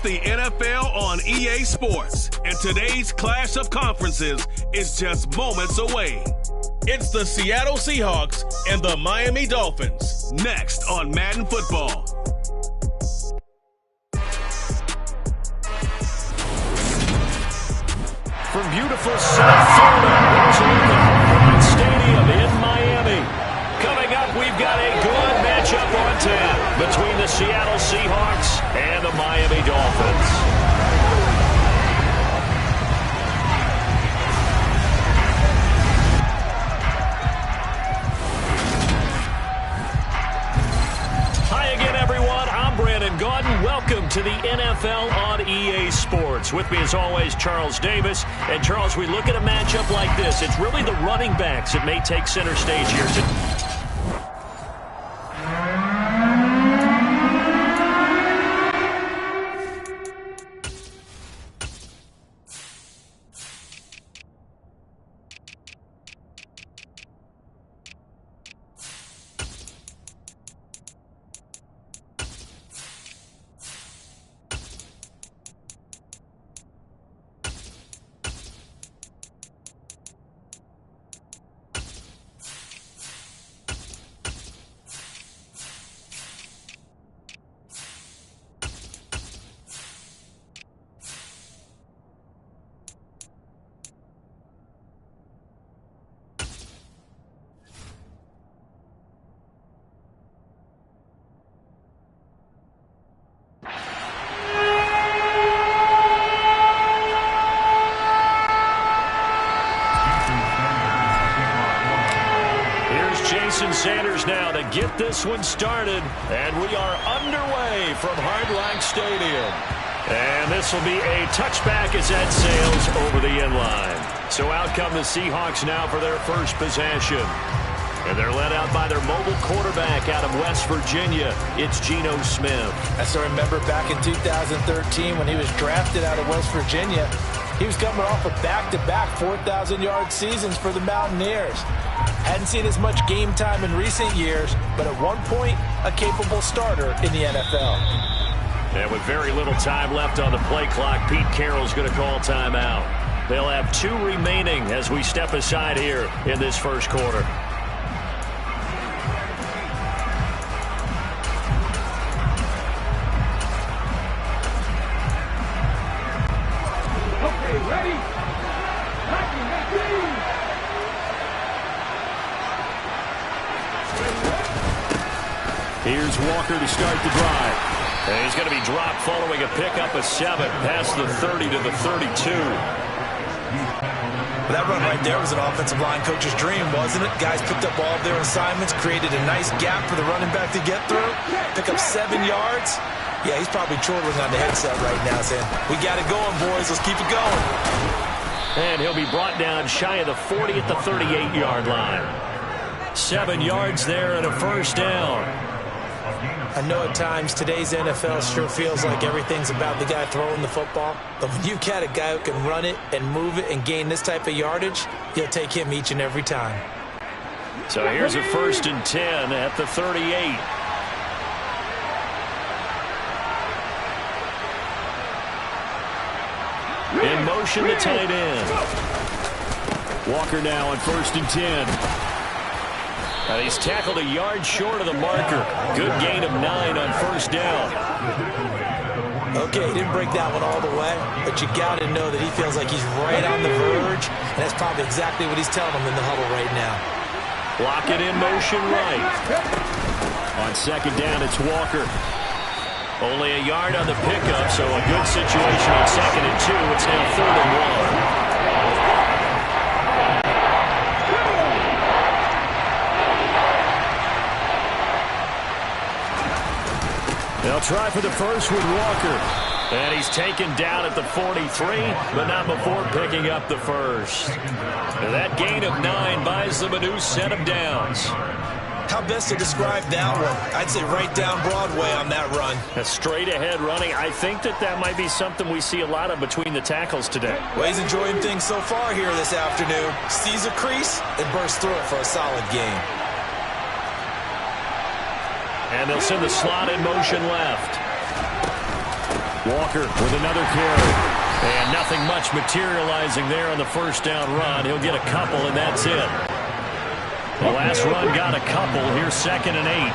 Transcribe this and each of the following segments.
It's the NFL on EA Sports, and today's clash of conferences is just moments away. It's the Seattle Seahawks and the Miami Dolphins, next on Madden Football. From beautiful South Florida, it's Arrowhead Stadium in Miami. Coming up, we've got a good matchup on tap between the Seattle Seahawks and the Miami Dolphins. Welcome to the NFL on EA Sports. With me as always, Charles Davis. And Charles, we look at a matchup like this. It's really the running backs that may take center stage here today. Sanders now to get this one started, and we are underway from Hard Rock Stadium. And this will be a touchback as that sails over the end line. So out come the Seahawks now for their first possession. And they're led out by their mobile quarterback out of West Virginia. It's Geno Smith. I still remember back in 2013 when he was drafted out of West Virginia. He was coming off of back-to-back 4,000-yard seasons for the Mountaineers. Hadn't seen as much game time in recent years, but at one point, a capable starter in the NFL. And with very little time left on the play clock, Pete Carroll's going to call timeout. They'll have 2 remaining as we step aside here in this first quarter. Here's Walker to start the drive. And he's going to be dropped following a pickup of 7 past the 30 to the 32. That run right there was an offensive line coach's dream, wasn't it? Guys picked up all of their assignments, created a nice gap for the running back to get through, pick up 7 yards. Yeah, he's probably chortling on the headset right now saying, we got it going, boys. Let's keep it going. And he'll be brought down shy of the 40 at the 38-yard line. 7 yards there and a first down. I know at times today's NFL sure feels like everything's about the guy throwing the football. But when you've got a guy who can run it and move it and gain this type of yardage, you'll take him each and every time. So here's a 1st and 10 at the 38. In motion, the tight end. Walker now on 1st and 10. He's tackled a yard short of the marker. Good gain of 9 on first down. Okay, he didn't break that one all the way, but you got to know that he feels like he's right on the verge, and that's probably exactly what he's telling him in the huddle right now. Lock it in motion right. On 2nd down, it's Walker. Only a yard on the pickup, so a good situation on 2nd and 2. It's now 3rd and 1. They'll try for the first with Walker. And he's taken down at the 43, but not before picking up the first. And that gain of 9 buys them a new set of downs. How best to describe that one? I'd say right down Broadway on that run. A straight ahead running. I think that might be something we see a lot of between the tackles today. Well, he's enjoying things so far here this afternoon. Sees a crease and bursts through it for a solid game. And they'll send the slot in motion left. Walker with another carry. And nothing much materializing there on the first down run. He'll get a couple, and that's it. The last run got a couple. Here's 2nd and 8.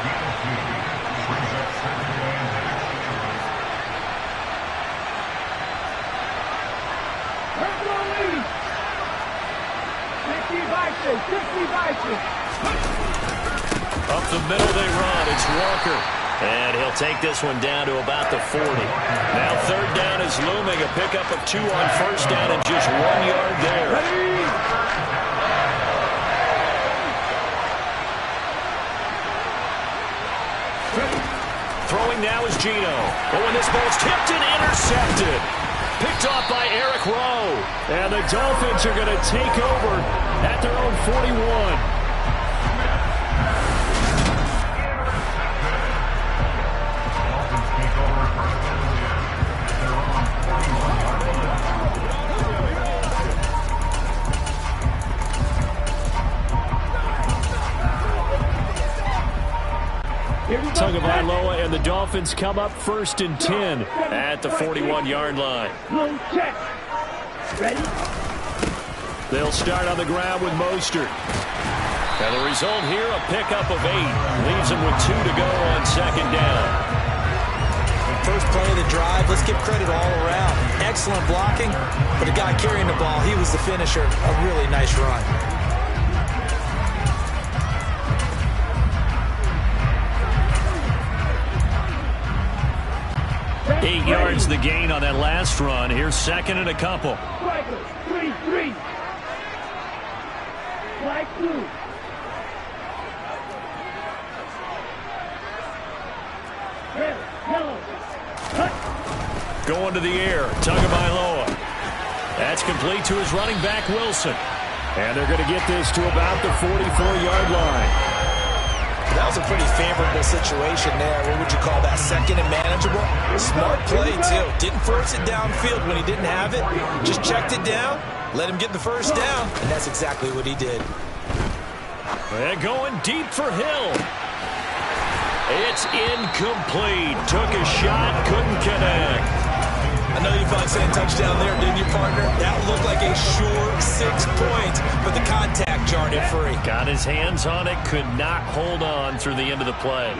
Up the middle they run. It's Walker. And he'll take this one down to about the 40. Now 3rd down is looming. A pickup of 2 on first down and just 1 yard there. Throwing now is Geno. But when this ball's tipped and intercepted. Picked off by Eric Rowe. And the Dolphins are going to take over at their own 41. Tagovailoa and the Dolphins come up 1st and 10 at the 41-yard line. They'll start on the ground with Mostert. And the result here, a pickup of 8. Leaves them with 2 to go on 2nd down. First play of the drive, let's give credit all around. Excellent blocking, but the guy carrying the ball, he was the finisher. A really nice run. 8 yards the gain on that last run. Here's 2nd and a couple. 3-3. Flag 2. Going to the air, Tagovailoa. That's complete to his running back, Wilson. And they're going to get this to about the 44-yard line. That was a pretty favorable situation there. What would you call that? 2nd and manageable? Smart play, too. Didn't force it downfield when he didn't have it. Just checked it down, let him get the first down, and that's exactly what he did. They're going deep for Hill. It's incomplete. Took a shot, couldn't connect. I know you felt saying touchdown there, didn't you, partner? That looked like a sure 6 points, but the contact jarred it free. Got his hands on it, could not hold on through the end of the play.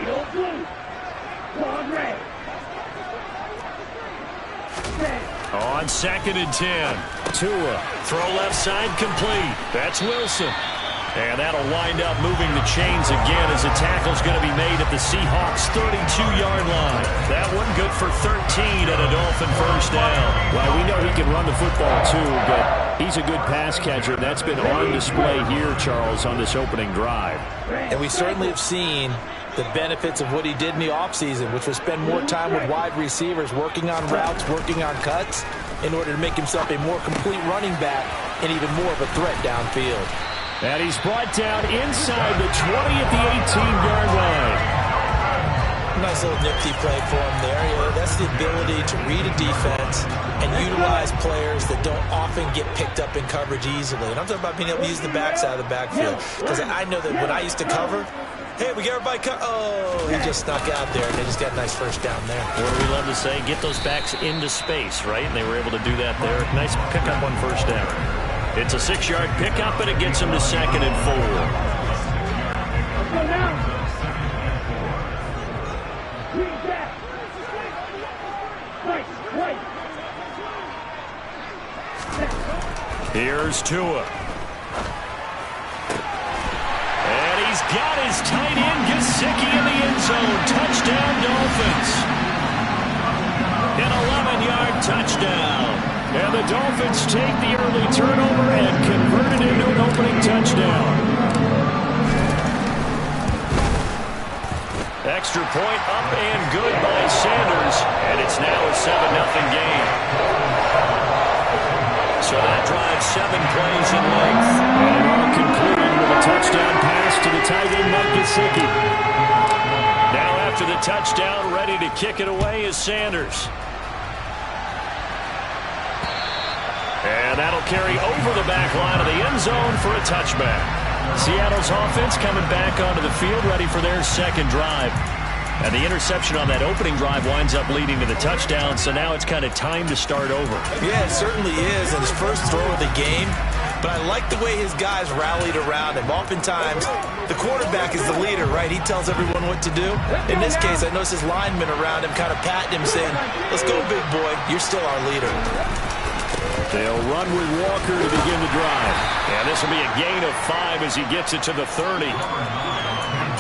On 2nd and 10. Tua, throw left side complete. That's Wilson. And that'll wind up moving the chains again as the tackle's going to be made at the Seahawks' 32-yard line. That one good for 13 at a Dolphin first down. Well, we know he can run the football too, but he's a good pass catcher. That's been on display here, Charles, on this opening drive. And we certainly have seen the benefits of what he did in the offseason, which was spend more time with wide receivers, working on routes, working on cuts, in order to make himself a more complete running back and even more of a threat downfield. And he's brought down inside the 20 at the 18-yard line. Nice little nifty play for him there. That's the ability to read a defense and utilize players that don't often get picked up in coverage easily. And I'm talking about being able to use the backside of the backfield. Because I know that when I used to cover, hey, we got everybody oh, he just snuck out there, and they just got a nice first down there. Or we love to say, get those backs into space, right? And they were able to do that there. Nice pickup on first down. It's a 6-yard pickup, and it gets him to 2nd and 4. Here's Tua. And he's got his tight end, Gesicki, in the end zone. Touchdown, Dolphins. An 11-yard touchdown. And the Dolphins take the early turnover and convert it into an opening touchdown. Extra point up and good by Sanders. And it's now a 7-0 game. So that drives 7 plays in length. And it all concluded with a touchdown pass to the tight end, Mike Gesicki. Now after the touchdown, ready to kick it away is Sanders. And that'll carry over the back line of the end zone for a touchback. Seattle's offense coming back onto the field, ready for their second drive. And the interception on that opening drive winds up leading to the touchdown, so now it's kind of time to start over. Yeah, it certainly is, and his first throw of the game. But I like the way his guys rallied around him. Oftentimes, the quarterback is the leader, right? He tells everyone what to do. In this case, I noticed his linemen around him kind of patting him, saying, let's go, big boy. You're still our leader. They'll run with Walker to begin the drive. And this will be a gain of 5 as he gets it to the 30.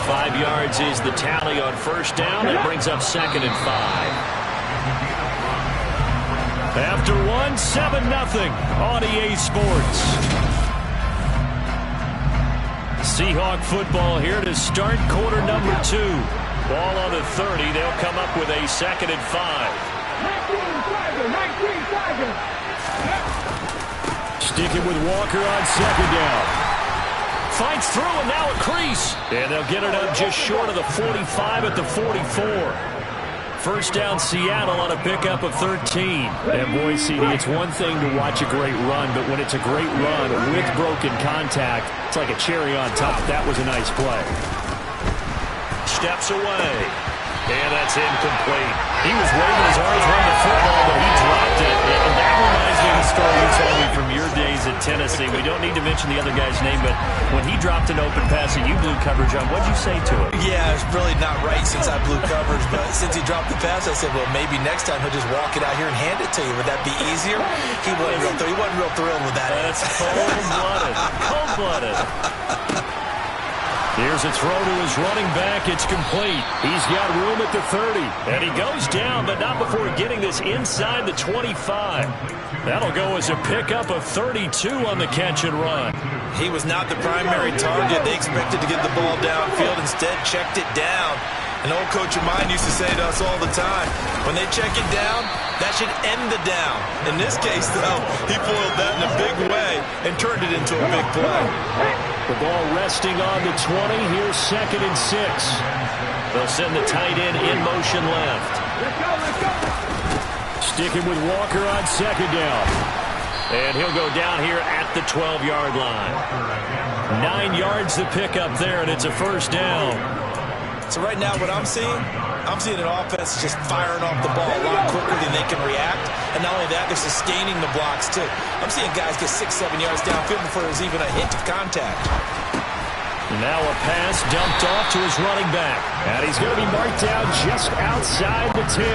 5 yards is the tally on first down. That brings up 2nd and 5. After 1, 7-0 on EA Sports. Seahawk football here to start quarter number 2. Ball on the 30. They'll come up with a 2nd and 5. Sticking with Walker on 2nd down. Fights through and now a crease. And they'll get it up just short of the 45 at the 44. First down Seattle on a pickup of 13. And boy, CD, it's one thing to watch a great run, but when it's a great run with broken contact, it's like a cherry on top. That was a nice play. Steps away. And that's incomplete. He was waving his arms around the football, but he dropped it. And that reminds me of the story you told me from your days at Tennessee. We don't need to mention the other guy's name, but when he dropped an open pass and you blew coverage on, what'd you say to it? Yeah, it's really not right since I blew coverage, but since he dropped the pass, I said, well, maybe next time he'll just walk it out here and hand it to you. Would that be easier? He wasn't real thrilled with that. That's cold-blooded. Cold-blooded. Here's a throw to his running back. It's complete. He's got room at the 30. And he goes down, but not before getting this inside the 25. That'll go as a pickup of 32 on the catch and run. He was not the primary target. They expected to get the ball downfield. Instead, checked it down. An old coach of mine used to say to us all the time, when they check it down, that should end the down. In this case, though, he foiled that in a big way and turned it into a big play. The ball resting on the 20. Here's 2nd and 6. They'll send the tight end in motion left. Sticking with Walker on 2nd down. And he'll go down here at the 12-yard line. 9 yards to pick up there, and it's a first down. So right now what I'm seeing an offense just firing off the ball a lot quicker than they can react. And not only that, they're sustaining the blocks too. I'm seeing guys get 6-7 yards downfield before there's even a hint of contact. Now a pass dumped off to his running back. And he's going to be marked down just outside the 10.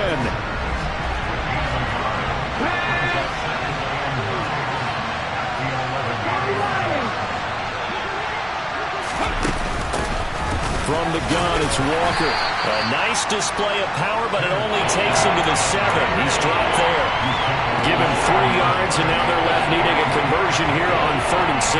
From the gun, it's Walker. A nice display of power, but it only takes him to the 7. He's dropped there. Give him 3 yards, and now they're left needing a conversion here on 3rd and 6.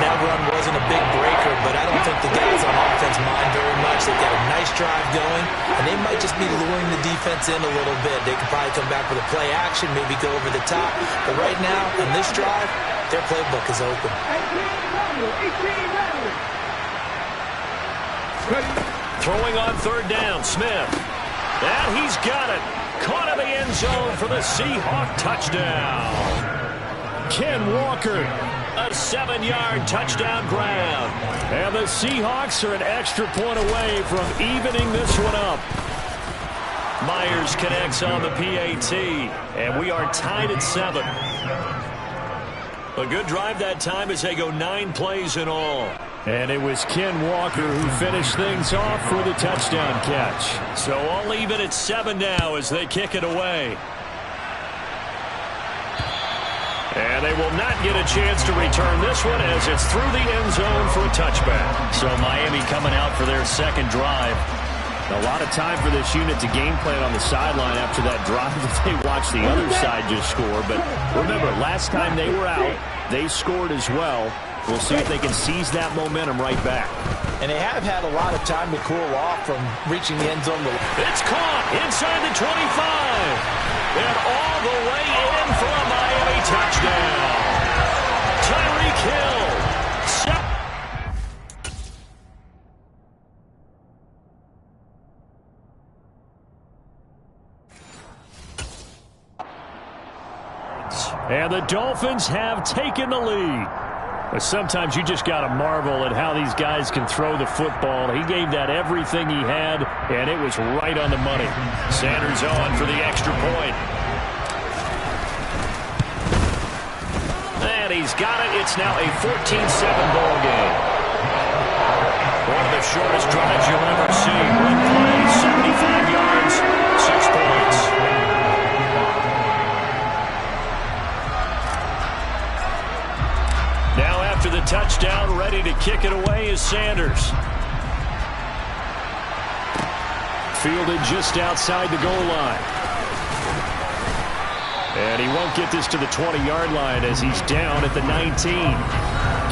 That run wasn't a big breaker, but I don't think the guys on offense mind very much. They've got a nice drive going, and they might just be luring the defense in a little bit. They could probably come back with a play action, maybe go over the top. But right now, in this drive, their playbook is open. Throwing on 3rd down, Smith. And he's got it. Caught in the end zone for the Seahawk touchdown. Ken Walker. A 7-yard touchdown grab. And the Seahawks are an extra point away from evening this one up. Myers connects on the PAT. And we are tied at 7. A good drive that time as they go 9 plays in all. And it was Ken Walker who finished things off with a touchdown catch. So I'll leave it at 7 now as they kick it away. And they will not get a chance to return this one as it's through the end zone for a touchback. So Miami coming out for their 2nd drive. A lot of time for this unit to game plan on the sideline after that drive that they watched the other side just score. But remember, last time they were out, they scored as well. We'll see if they can seize that momentum right back. And they have had a lot of time to cool off from reaching the end zone. It's caught inside the 25. And all the way in for a Miami touchdown. Tyreek Hill. And the Dolphins have taken the lead. But sometimes you just got to marvel at how these guys can throw the football. He gave that everything he had and it was right on the money. Sanders on for the extra point. And he's got it. It's now a 14-7 ball game. One of the shortest drives you'll ever see. One play, 75 yards, 6 points. Now after the touchdown, ready to kick it away is Sanders. Fielded just outside the goal line. And he won't get this to the 20-yard line as he's down at the 19.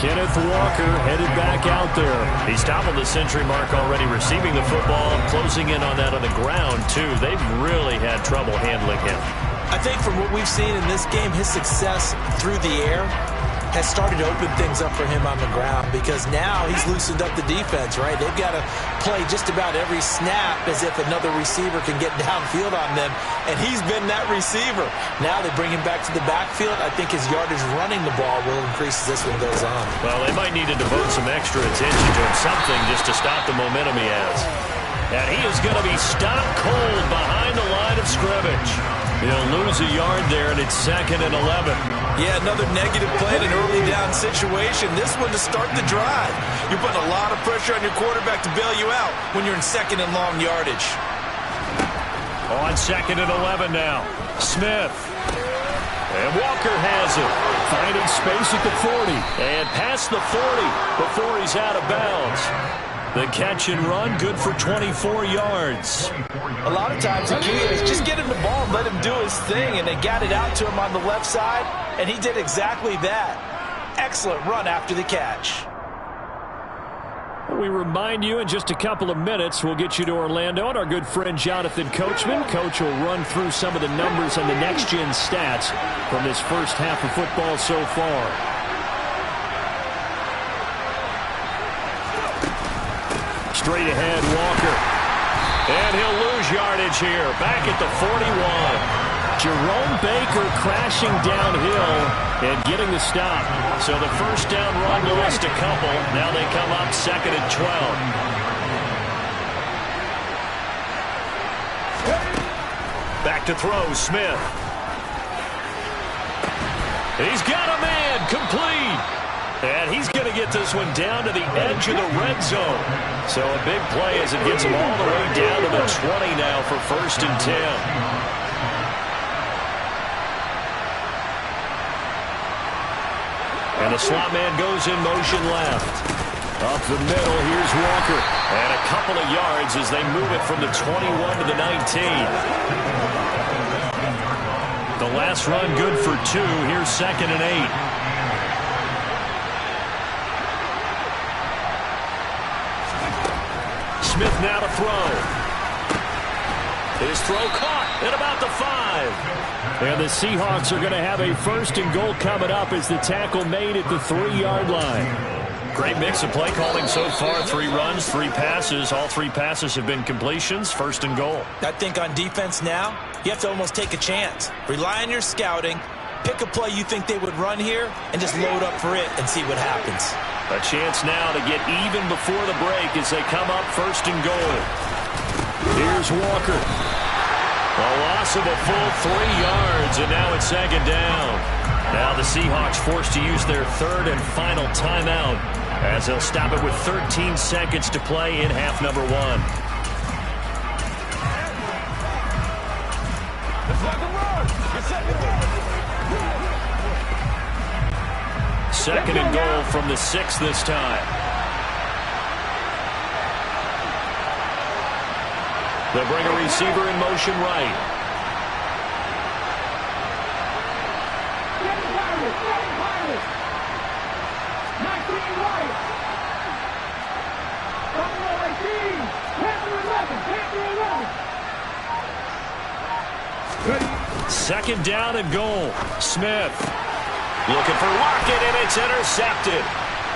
Kenneth Walker headed back out there. He's toppled the century mark already receiving the football, closing in on that on the ground, too. They've really had trouble handling him. I think from what we've seen in this game, his success through the air has started to open things up for him on the ground, because now he's loosened up the defense, right? They've got to play just about every snap as if another receiver can get downfield on them, and he's been that receiver. Now they bring him back to the backfield. I think his yardage running the ball will increase as this one goes on. Well, they might need to devote some extra attention to him, something just to stop the momentum he has. And he is going to be stopped cold behind the line of scrimmage. He'll lose a yard there, and it's 2nd and 11. Yeah, another negative play in an early down situation. This one to start the drive. You're putting a lot of pressure on your quarterback to bail you out when you're in 2nd and long yardage. On 2nd and 11 now. Smith. And Walker has it. Finding space at the 40. And past the 40 before he's out of bounds. The catch and run, good for 24 yards. A lot of times the key is just get him the ball and let him do his thing, and they got it out to him on the left side, and he did exactly that. Excellent run after the catch. We remind you in just a couple of minutes we'll get you to Orlando and our good friend Jonathan Coachman. Coach will run through some of the numbers and the next-gen stats from this first half of football so far. Straight ahead, Walker. And he'll lose yardage here. Back at the 41. Jerome Baker crashing downhill and getting the stop. So the first down run lost a couple. Now they come up 2nd and 12. Back to throw, Smith. He's got a man, complete. And he's going to get this one down to the edge of the red zone. So a big play as it gets him all the way down to the 20 now for 1st and 10. And the slot man goes in motion left. Up the middle, here's Walker. And a couple of yards as they move it from the 21 to the 19. The last run good for 2. Here's 2nd and 8. Smith now to throw. His throw caught at about the 5. And the Seahawks are going to have a 1st and goal coming up as the tackle made at the 3-yard line. Great mix of play calling so far. 3 runs, 3 passes. All 3 passes have been completions. 1st and goal. I think on defense now, you have to almost take a chance. Rely on your scouting. Pick a play you think they would run here and just load up for it and see what happens. A chance now to get even before the break as they come up 1st and goal. Here's Walker. A loss of a full 3 yards, and now it's 2nd down. Now the Seahawks forced to use their 3rd and final timeout as they'll stop it with 13 seconds to play in half number 1. Second and goal from the 6 this time. They'll bring a receiver in motion right. Second down and goal. Smith. Looking for Lockett, and it's intercepted.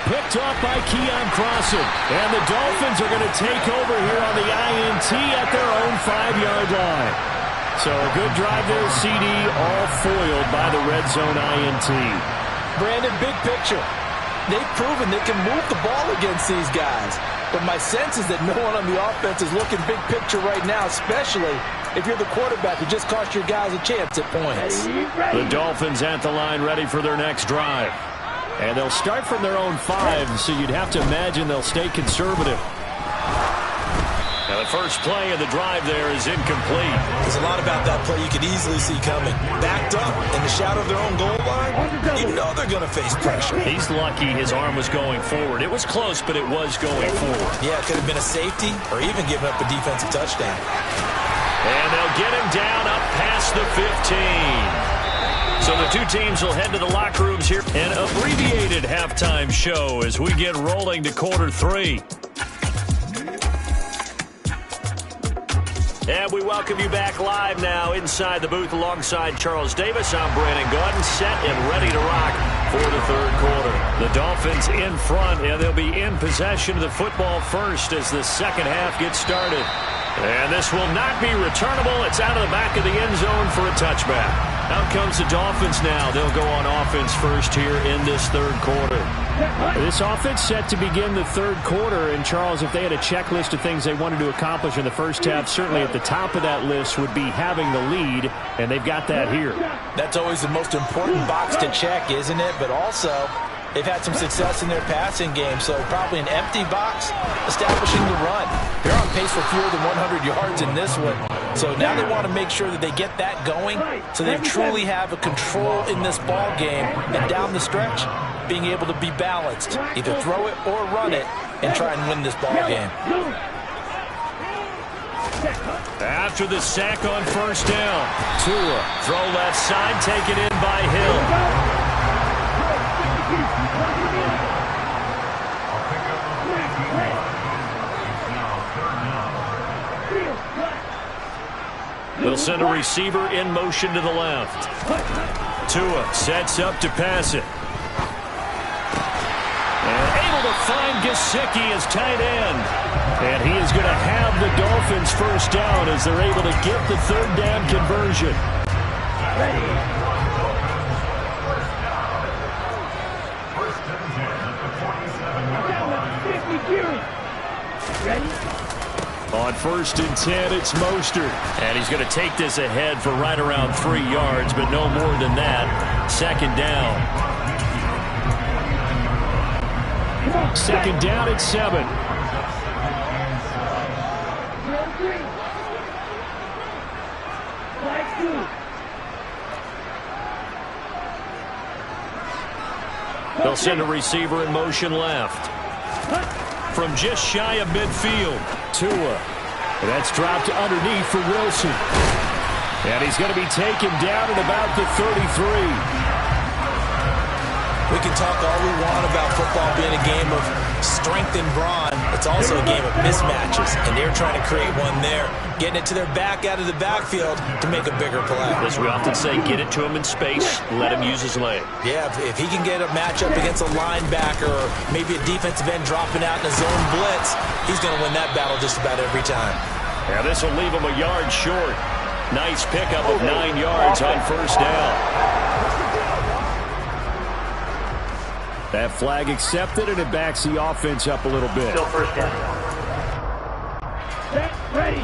Picked off by Keon Crossan. And the Dolphins are going to take over here on the INT at their own 5-yard line. So a good drive there, CD, all foiled by the red zone INT. Brandon, big picture. they've proven they can move the ball against these guys. But my sense is that no one on the offense is looking big picture right now, especially if you're the quarterback who just cost your guys a chance at points. The Dolphins at the line ready for their next drive. And they'll start from their own 5, so you'd have to imagine they'll stay conservative. Now the first play of the drive there is incomplete. There's a lot about that play you could easily see coming. Backed up in the shadow of their own goal line, you know they're going to face pressure. He's lucky his arm was going forward. It was close, but it was going forward. Yeah, it could have been a safety or even giving up a defensive touchdown. And they'll get him down up past the 15. So the two teams will head to the locker rooms here. An abbreviated halftime show as we get rolling to quarter 3. And we welcome you back live now inside the booth alongside Charles Davis. I'm Brandon Gordon, set and ready to rock for the third quarter. The Dolphins in front, and they'll be in possession of the football first as the second half gets started. And this will not be returnable. It's out of the back of the end zone for a touchback. Out comes the Dolphins now. They'll go on offense first here in this third quarter. This offense set to begin the third quarter. And, Charles, if they had a checklist of things they wanted to accomplish in the first half, certainly at the top of that list would be having the lead, and they've got that here. That's always the most important box to check, isn't it? But also, they've had some success in their passing game, so probably an empty box establishing the run. They're on pace for fewer than 100 yards in this one. So now they want to make sure that they get that going so they truly have a control in this ball game, and down the stretch, being able to be balanced. Either throw it or run it and try and win this ball game. After the sack on first down, Tua, throw left side, taken in by Hill. They'll send a receiver in motion to the left. Tua sets up to pass it. And able to find Gesicki as tight end. And he is going to have the Dolphins first down as they're able to get the third down conversion. On first and 10, it's Mostert. And he's going to take this ahead for right around 3 yards, but no more than that. Second down. Second down at 7. They'll send a receiver in motion left. From just shy of midfield, Tua. That's dropped underneath for Wilson. And he's going to be taken down at about the 33. We can talk all we want about football being a game of strength and brawn. It's also a game of mismatches, and they're trying to create one there, getting it to their back out of the backfield to make a bigger play. As we often say, get it to him in space, let him use his leg. Yeah, if he can get a matchup against a linebacker or maybe a defensive end dropping out in a zone blitz, he's going to win that battle just about every time. Yeah, this will leave him a yard short. Nice pickup of 9 yards on first down. That flag accepted, and it backs the offense up a little bit. Still first down. Set, ready.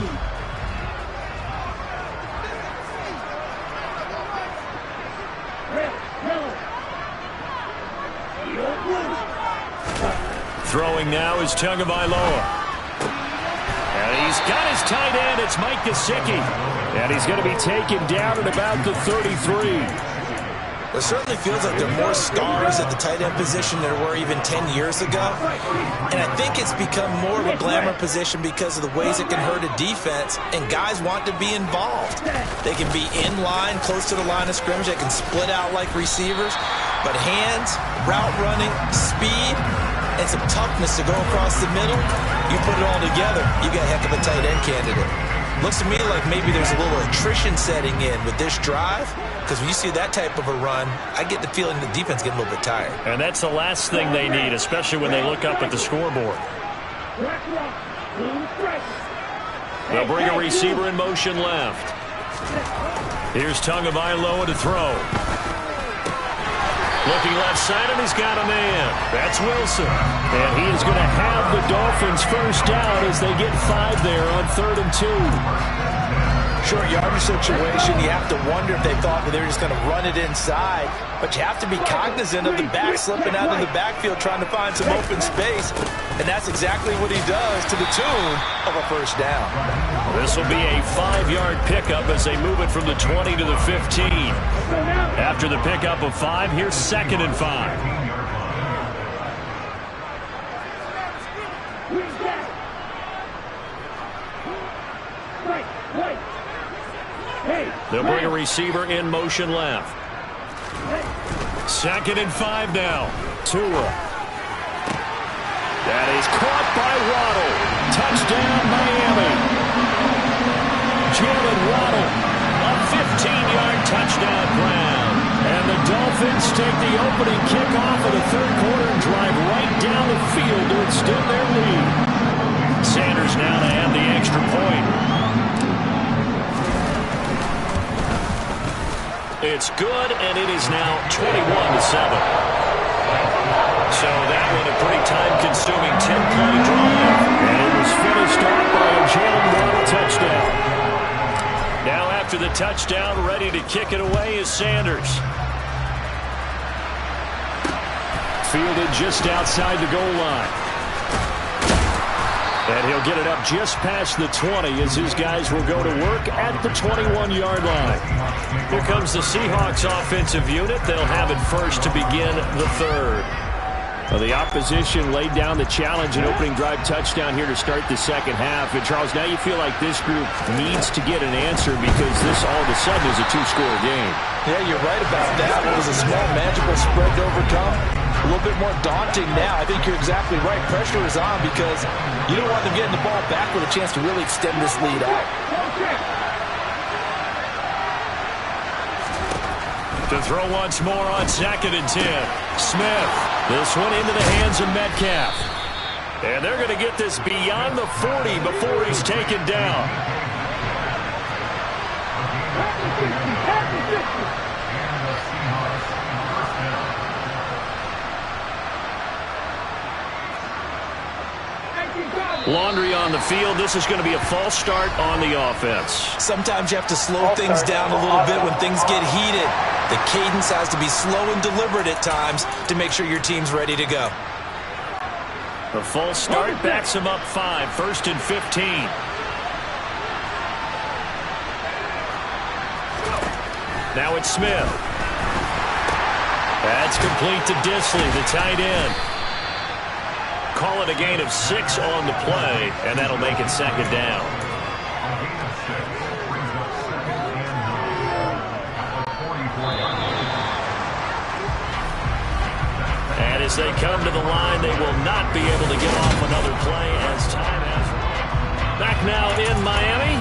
Throwing now is Tagovailoa. And he's got his tight end. It's Mike Gesicki. And he's going to be taken down at about the 33. It certainly feels like there are more stars at the tight end position than there were even 10 years ago. And I think it's become more of a glamour position because of the ways it can hurt a defense, and guys want to be involved. They can be in line, close to the line of scrimmage. They can split out like receivers. But hands, route running, speed, and some toughness to go across the middle, you put it all together, you got a heck of a tight end candidate. Looks to me like maybe there's a little attrition setting in with this drive, because when you see that type of a run, I get the feeling the defense getting a little bit tired. And that's the last thing they need, especially when they look up at the scoreboard. They'll bring a receiver in motion left. Here's Tagovailoa to throw. Looking left side, and he's got a man. That's Wilson. And he is going to have the Dolphins first down as they get 5 there on 3rd and 2. Short yardage situation, you have to wonder if they thought that they were just going to run it inside. But you have to be cognizant of the back slipping out of the backfield trying to find some open space. And that's exactly what he does to the tune of a first down. This will be a 5-yard pickup as they move it from the 20 to the 15. After the pickup of 5, here's 2nd and 5. They'll bring a receiver in motion left. 2nd and 5 now. Tua. That is caught by Waddle. Touchdown, Miami. Jalen Waddle, a 15-yard touchdown grab. And the Dolphins take the opening kickoff of the 3rd quarter and drive right down the field to extend their lead. Sanders now to add the extra point. It's good, and it is now 21-7. So that one a pretty time-consuming 10-play drive. And it was finished off by a Jalen Waddle touchdown. Now after the touchdown, ready to kick it away is Sanders. Fielded just outside the goal line. And he'll get it up just past the 20 as his guys will go to work at the 21-yard line. Here comes the Seahawks offensive unit. They'll have it first to begin the 3rd. Well, the opposition laid down the challenge and opening drive touchdown here to start the 2nd half. And, Charles, now you feel like this group needs to get an answer because this all of a sudden is a 2-score game. Yeah, you're right about that. It was a small, manageable spread to overcome. A little bit more daunting now. I think you're exactly right. Pressure is on because you don't want them getting the ball back with a chance to really extend this lead out. To throw once more on 2nd and 10. Smith. This one into the hands of Metcalf. And they're going to get this beyond the 40 before he's taken down. Laundry on the field. This is going to be a false start on the offense. Sometimes you have to slow things down a little bit when things get heated. The cadence has to be slow and deliberate at times to make sure your team's ready to go. The false start backs him up 5. 1st and 15. Now it's Smith. That's complete to Disley, the tight end. Call it a gain of 6 on the play, and that'll make it 2nd down. And as they come to the line, they will not be able to get off another play as time has. Back now in Miami.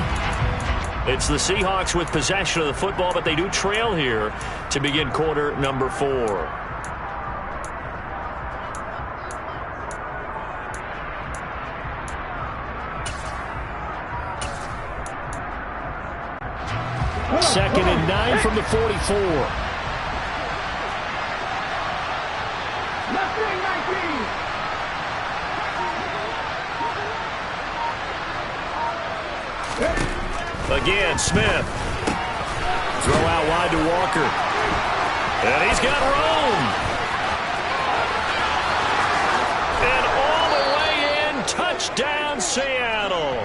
It's the Seahawks with possession of the football, but they do trail here to begin quarter number 4. Second and 9 from the 44. Again, Smith. Throw out wide to Walker. And he's got room. And all the way in, touchdown Seattle.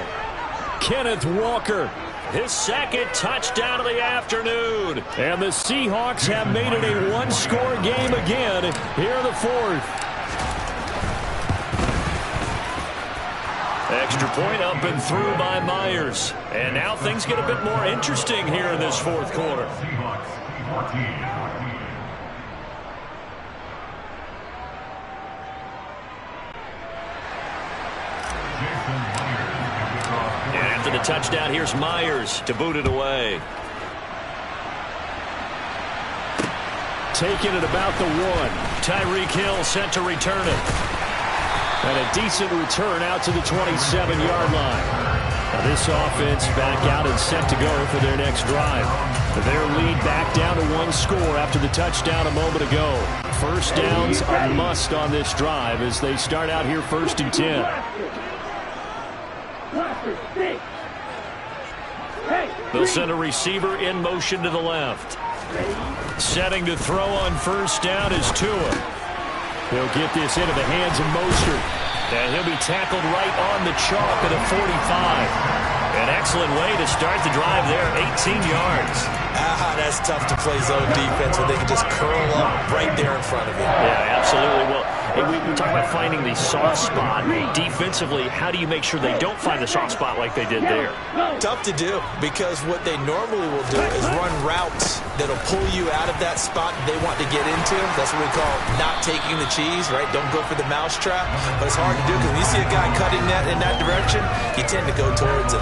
Kenneth Walker. His 2nd touchdown of the afternoon. And the Seahawks have made it a 1-score game again here in the 4th. Extra point up and through by Myers. And now things get a bit more interesting here in this 4th quarter. After the touchdown, here's Myers to boot it away. Taking it about the 1. Tyreek Hill set to return it. And a decent return out to the 27-yard line. Now this offense back out and set to go for their next drive. Their lead back down to one score after the touchdown a moment ago. First downs a must on this drive as they start out here 1st and 10. They'll send a receiver in motion to the left. Setting to throw on first down is Tua. He'll get this into the hands of Mostert. And he'll be tackled right on the chalk at the 45. An excellent way to start the drive there, 18 yards. That's tough to play zone defense when they can just curl up right there in front of you. Yeah, absolutely. Well, we talk about finding the soft spot. Defensively, how do you make sure they don't find the soft spot like they did there? Tough to do, because what they normally will do is run routes that'll pull you out of that spot they want to get into. That's what we call not taking the cheese, right? Don't go for the mousetrap. But it's hard to do because when you see a guy cutting that in that direction, you tend to go towards him.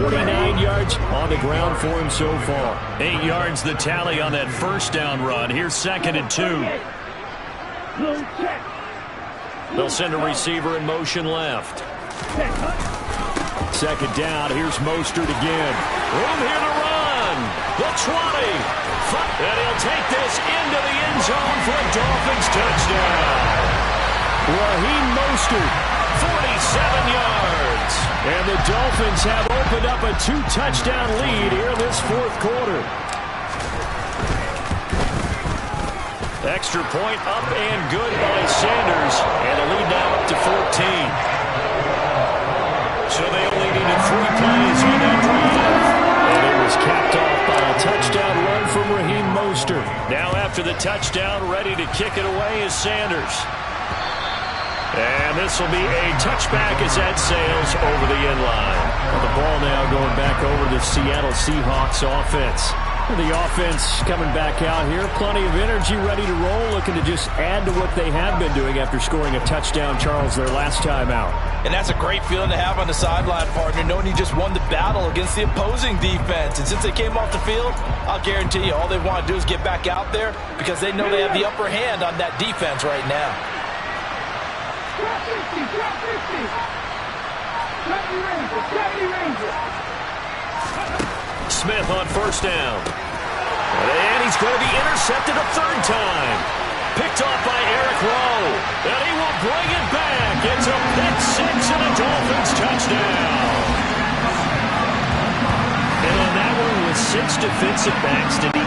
49 yards on the ground for him so far. 8 yards the tally on that first down run. Here's 2nd and 2. They'll send a receiver in motion left. 2nd down. Here's Mostert again. Room here to run. The 20. And he'll take this into the end zone for a Dolphins touchdown. Raheem Mostert, 47 yards. And the Dolphins have opened up a 2-touchdown lead here in this 4th quarter. Extra point up and good by Sanders. And the lead now up to 14. So they only needed 3 plays on that drive. And it was capped off by a touchdown run from Raheem Mostert. Now after the touchdown, ready to kick it away is Sanders. And this will be a touchback as that sails over the end line. Well, the ball now going back over the Seattle Seahawks offense. The offense coming back out here. Plenty of energy, ready to roll, looking to just add to what they have been doing after scoring a touchdown, Charles, their last time out. And that's a great feeling to have on the sideline, partner, knowing you just won the battle against the opposing defense. And since they came off the field, I'll guarantee you all they want to do is get back out there because they know they have the upper hand on that defense right now. Smith on first down. And he's going to be intercepted a 3rd time. Picked off by Eric Rowe. And he will bring it back. It's a pick 6 and a Dolphins touchdown. And on that one with 6 defensive backs, did he?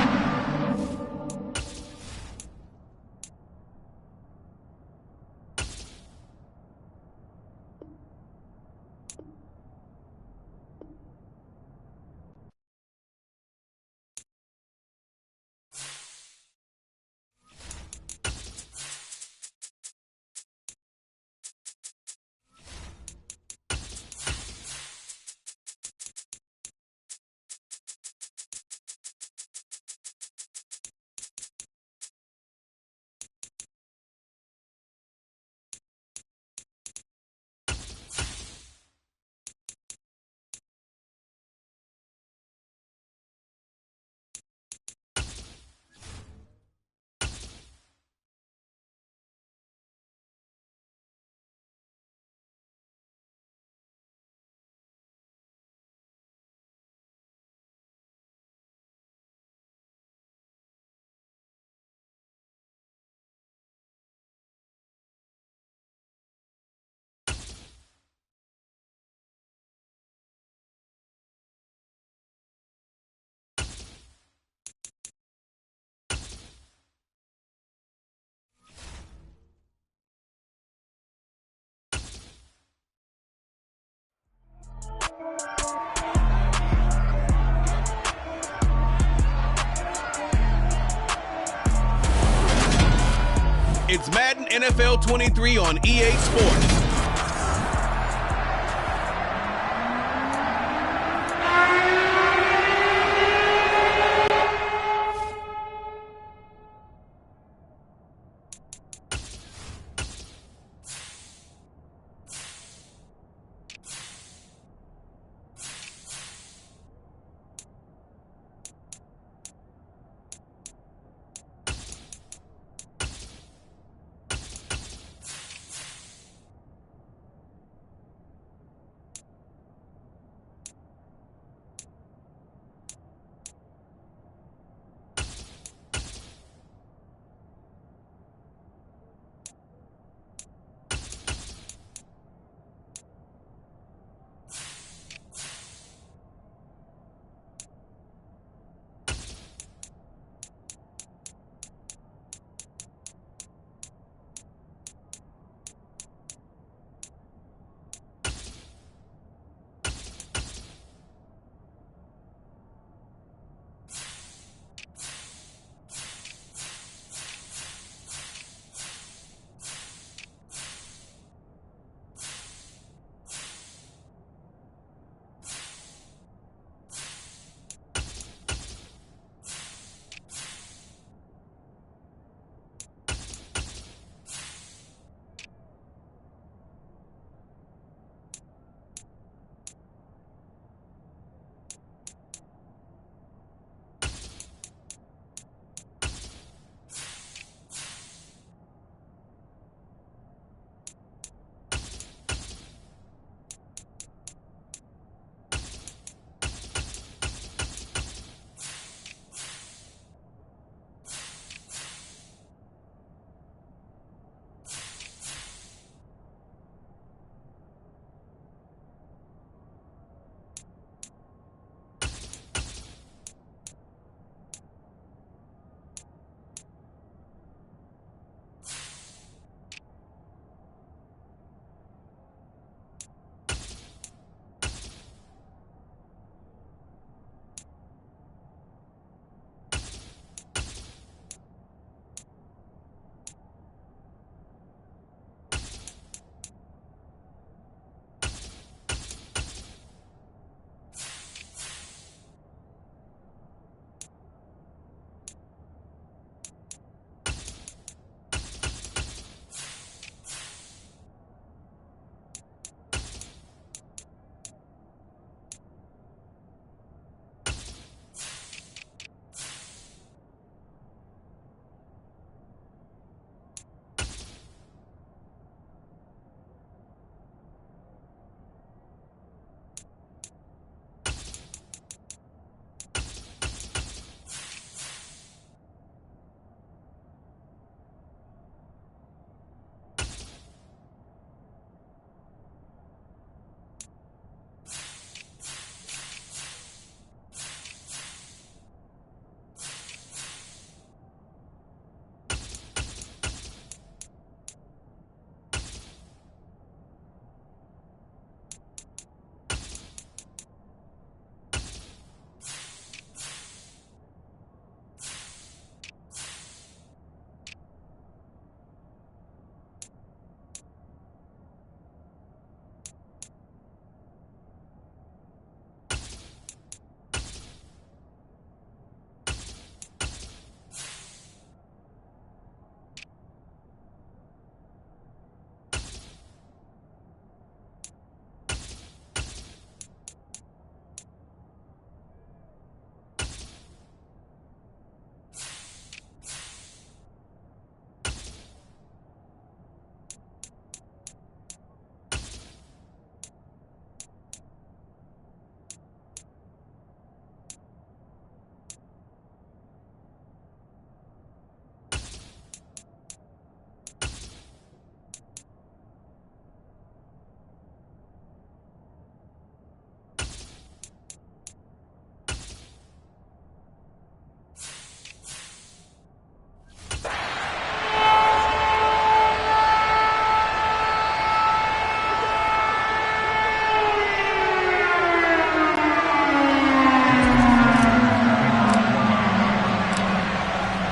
It's Madden NFL 23 on EA Sports.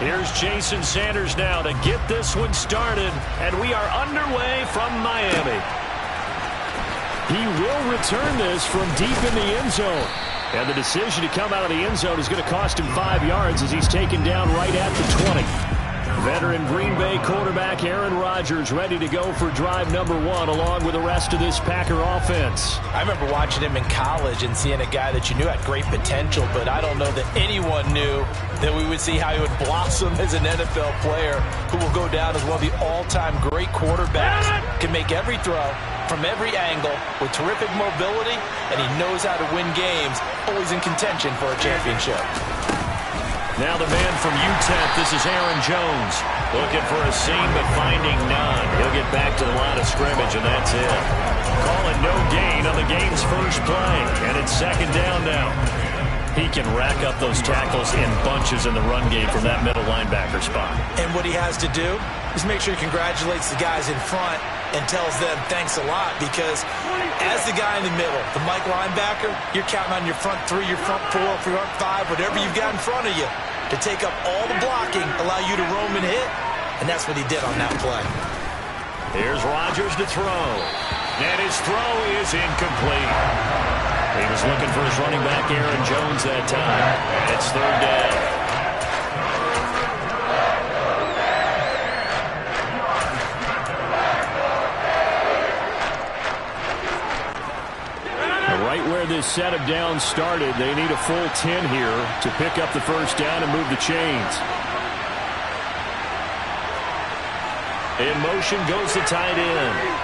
Here's Jason Sanders now to get this one started, and we are underway from Miami. He will return this from deep in the end zone. And the decision to come out of the end zone is going to cost him 5 yards as he's taken down right at the 20. Veteran Green Bay quarterback Aaron Rodgers ready to go for drive number 1 along with the rest of this Packer offense. I remember watching him in college and seeing a guy that you knew had great potential, but I don't know that anyone knew that we would see how he would blossom as an NFL player who will go down as one of the all-time great quarterbacks. Can make every throw from every angle with terrific mobility, and he knows how to win games, always in contention for a championship. Now the man from UTEP, this is Aaron Jones. Looking for a seam, but finding none. He'll get back to the line of scrimmage, and that's it. Calling no gain on the game's first play, and it's second down now. He can rack up those tackles in bunches in the run game from that middle linebacker spot. And what he has to do is make sure he congratulates the guys in front and tells them thanks a lot, because as the guy in the middle, the Mike linebacker, you're counting on your front 3, your front 4, front 5, whatever you've got in front of you to take up all the blocking, allow you to roam and hit, and that's what he did on that play. Here's Rodgers to throw, and his throw is incomplete. He was looking for his running back, Aaron Jones, that time. It's third down. Right where this set of downs started, they need a full 10 here to pick up the first down and move the chains. In motion goes the tight end.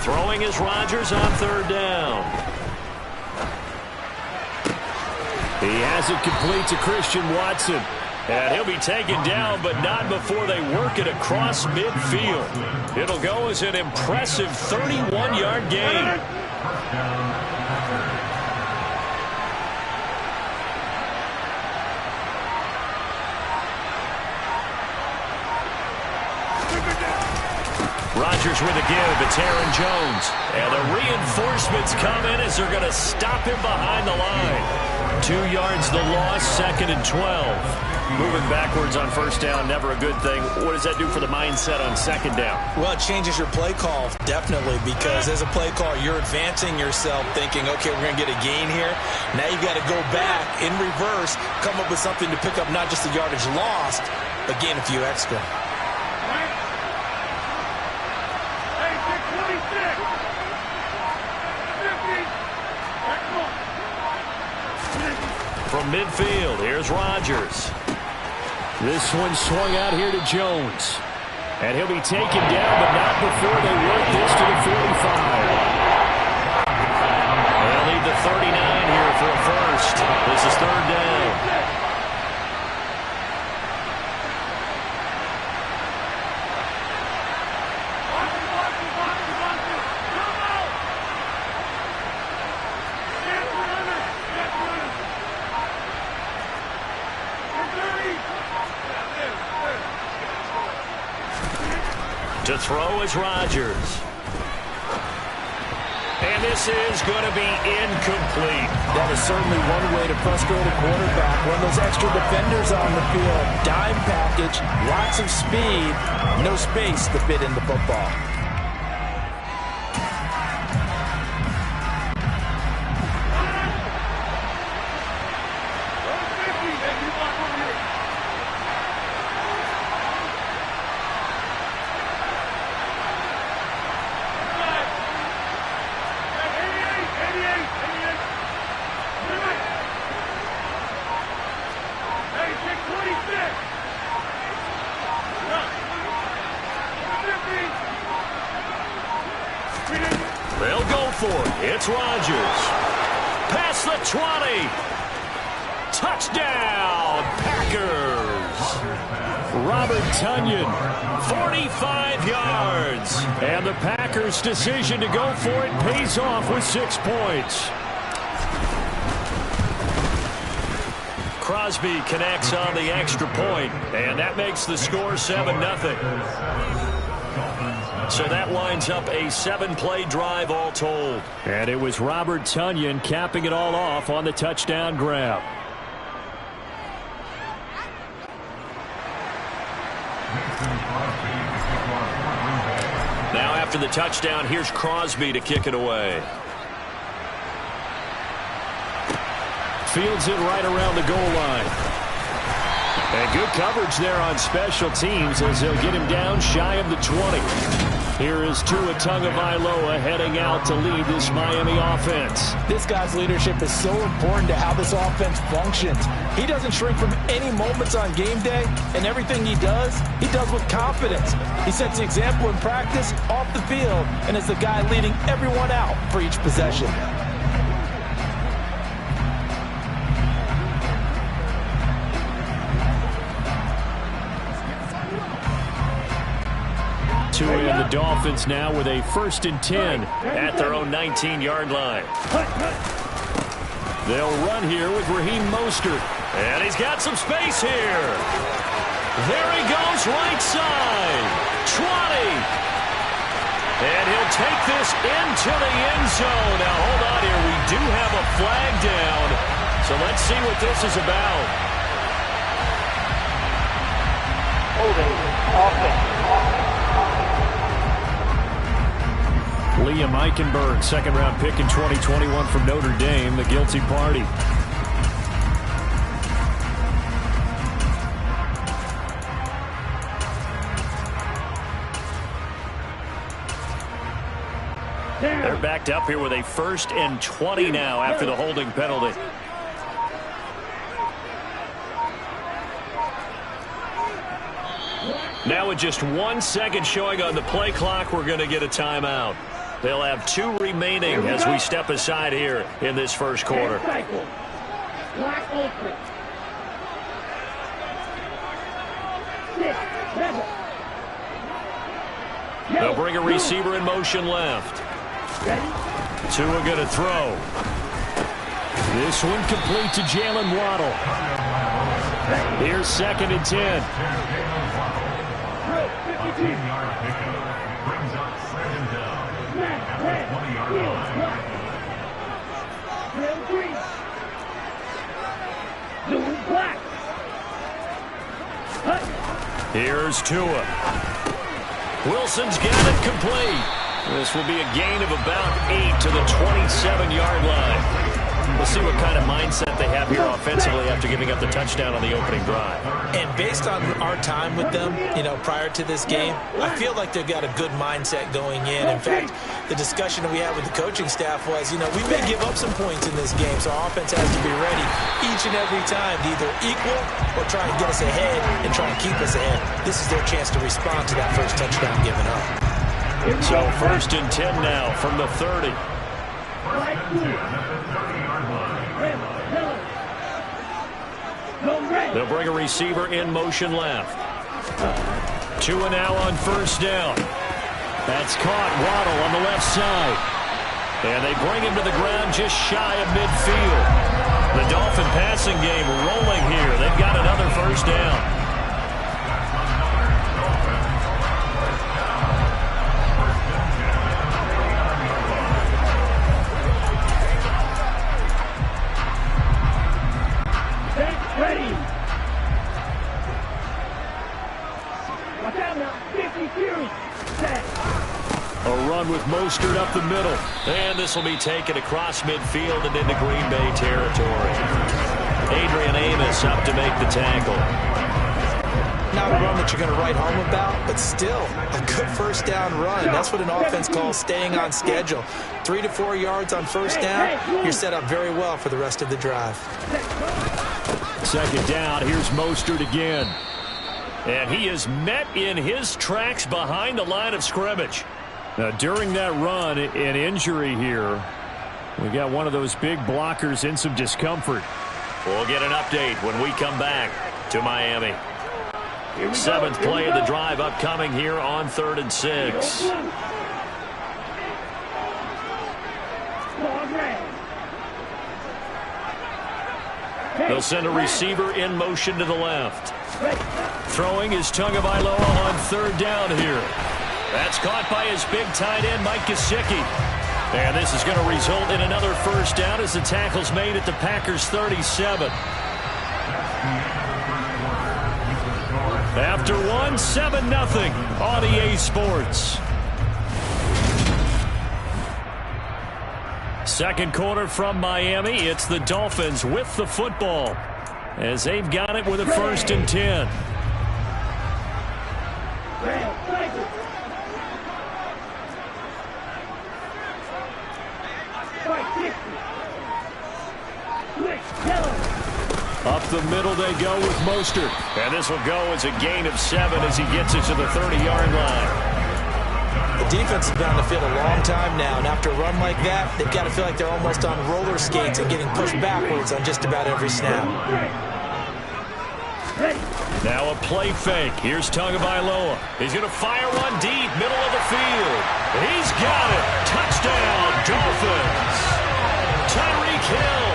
Throwing is Rodgers on third down. He has it complete to Christian Watson. And he'll be taken down, but not before they work it across midfield. It'll go as an impressive 31-yard gain. Rodgers with a give. It's Aaron Jones. And the reinforcements come in as they're going to stop him behind the line. 2 yards the loss, second and 12. Moving backwards on first down, never a good thing. What does that do for the mindset on second down? Well, it changes your play call, definitely, because as a play caller, you're advancing yourself thinking, okay, we're going to get a gain here. Now you've got to go back in reverse, come up with something to pick up not just the yardage lost, but gain a few extra. From midfield, here's Rodgers. This one swung out here to Jones. And he'll be taken down, but not before they work this to the 45. They'll need the 39 here for a first. This is third down. To throw is Rodgers. And this is going to be incomplete. That is certainly one way to frustrate a quarterback. One of those extra defenders on the field. Dime package, lots of speed, no space to fit in the football. They'll go for it. It's Rodgers. Past the 20. Touchdown, Packers. Robert Tonyan. 45 yards. And the Packers' decision to go for it pays off with 6 points. Crosby connects on the extra point, and that makes the score 7-0. So that winds up a 7-play drive all told. And it was Robert Tonyan capping it all off on the touchdown grab. Now after the touchdown, here's Crosby to kick it away. Fields it right around the goal line. And good coverage there on special teams as they'll get him down shy of the 20. Here is Tua Tagovailoa heading out to lead this Miami offense. This guy's leadership is so important to how this offense functions. He doesn't shrink from any moments on game day, and everything he does with confidence. He sets the example in practice, off the field, and is the guy leading everyone out for each possession. Tua and the Dolphins now with a 1st and 10 at their own 19-yard line. They'll run here with Raheem Mostert. And he's got some space here. There he goes, right side. 20. And he'll take this into the end zone. Now, hold on here. We do have a flag down. So let's see what this is about. Holding offense. Liam Eichenberg, 2nd-round pick in 2021 from Notre Dame, the guilty party. They're backed up here with a 1st and 20 now after the holding penalty. Now with just 1 second showing on the play clock, we're going to get a timeout. They'll have 2 remaining as we step aside here in this first quarter. They'll bring a receiver in motion left. Tua going to throw. This one complete to Jalen Waddle. Here's 2nd and 10. Here's Tua. Wilson's got it complete. This will be a gain of about 8 to the 27-yard line. We'll see what kind of mindset they have here offensively after giving up the touchdown on the opening drive. And based on our time with them, prior to this game, I feel like they've got a good mindset going in. In fact, the discussion that we had with the coaching staff was, we may give up some points in this game, so our offense has to be ready each and every time to either equal or try and get us ahead and try and keep us ahead. This is their chance to respond to that first touchdown given up. So 1st and 10 now from the 30. They'll bring a receiver in motion left. Tua now on 1st down. That's caught. Waddle on the left side. And they bring him to the ground just shy of midfield. The Dolphin passing game rolling here. They've got another 1st down. With Mostert up the middle. And this will be taken across midfield and into Green Bay territory. Adrian Amos up to make the tackle. Not a run that you're going to write home about, but still a good 1st down run. That's what an offense calls staying on schedule. 3 to 4 yards on 1st down. You're set up very well for the rest of the drive. 2nd down. Here's Mostert again. And he is met in his tracks behind the line of scrimmage. Now, during that run, an injury here. We got one of those big blockers in some discomfort. We'll get an update when we come back to Miami. 7th play of the drive upcoming here on 3rd and 6. They'll send a receiver in motion to the left. Throwing is Tagovailoa on third down here. That's caught by his big tight end, Mike Gesicki. And this is going to result in another first down as the tackle's made at the Packers' 37. After 7-0 on EA Sports. Second quarter from Miami. It's the Dolphins with the football as they've got it with a 1st and 10. Up the middle they go with Mostert. And this will go as a gain of 7 as he gets it to the 30-yard line. The defense has been on the field a long time now, and after a run like that, they've got to feel like they're almost on roller skates and getting pushed backwards on just about every snap. Now a play fake. Here's Tagovailoa. He's going to fire one deep, middle of the field. He's got it. Touchdown, Dolphins. Tyreek Hill,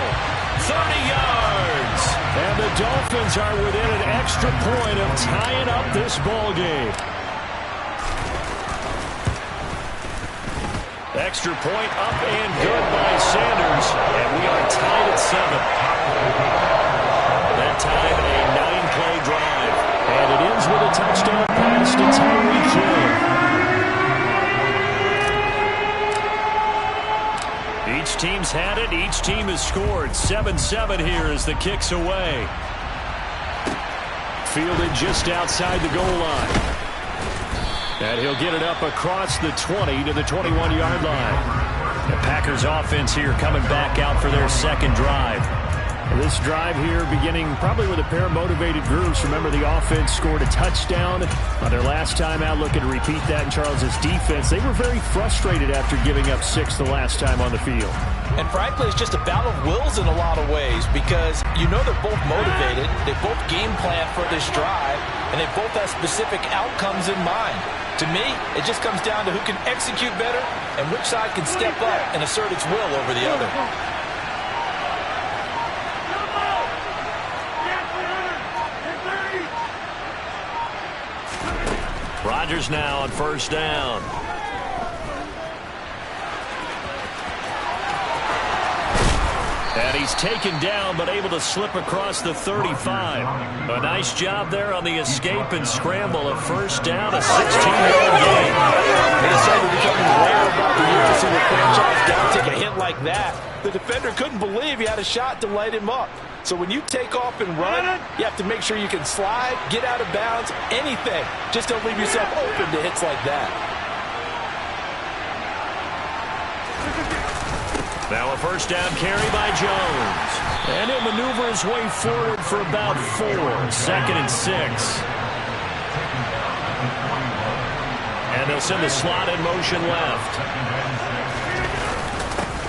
30 yards. And the Dolphins are within an extra point of tying up this ball game. Extra point up and good by Sanders. And we are tied at 7. That time a 9-play drive. And it ends with a touchdown pass to Tyreek Hill. Each team's had it. Each team has scored. 7-7 here as the kick's away. Fielded just outside the goal line. And he'll get it up across the 20 to the 21-yard line. The Packers offense here coming back out for their second drive. This drive here beginning probably with a pair of motivated groups. Remember, the offense scored a touchdown on their last time out. Looking to repeat that in Charles's defense. They were very frustrated after giving up 6 the last time on the field. And frankly, it's just a battle of wills in a lot of ways because you know they're both motivated. They both game plan for this drive, and they both have specific outcomes in mind. To me, it just comes down to who can execute better and which side can step up and assert its will over the other. Rodgers now on first down. And he's taken down, but able to slip across the 35. A nice job there on the escape and scramble. A first down, a 16-yard gain. It is certainly becoming rare about the years to see the franchise down take a hit like that. The defender couldn't believe he had a shot to light him up. So when you take off and run, you have to make sure you can slide, get out of bounds, anything. Just don't leave yourself open to hits like that. Now a first down carry by Jones. And he'll maneuver his way forward for about 4. 2nd and 6. And they'll send the slot in motion left.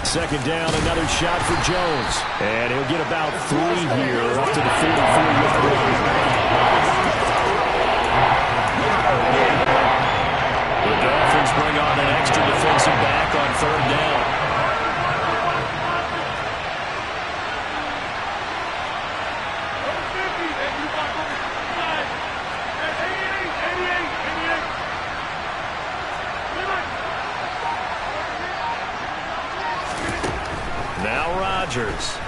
2nd down, another shot for Jones. And he'll get about 3 here up to the 44-yard line. The Dolphins bring on an extra defensive back on 3rd down. Rodgers.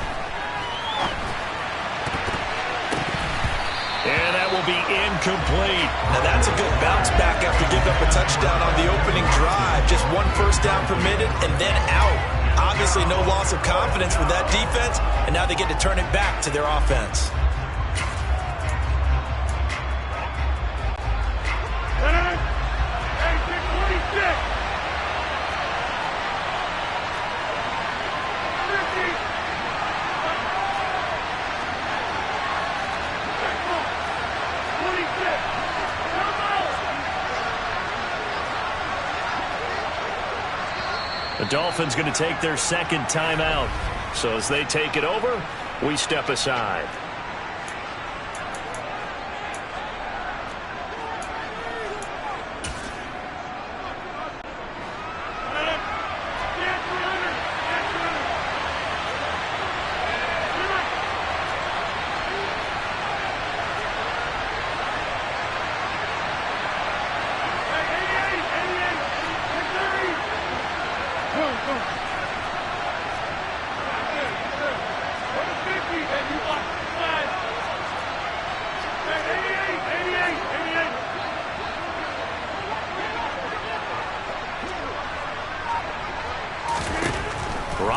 And that will be incomplete. Now that's a good bounce back after giving up a touchdown on the opening drive. Just 1 first down permitted and then out. Obviously no loss of confidence with that defense, and now they get to turn it back to their offense. The Dolphins going to take their second timeout. So as they take it over, we step aside.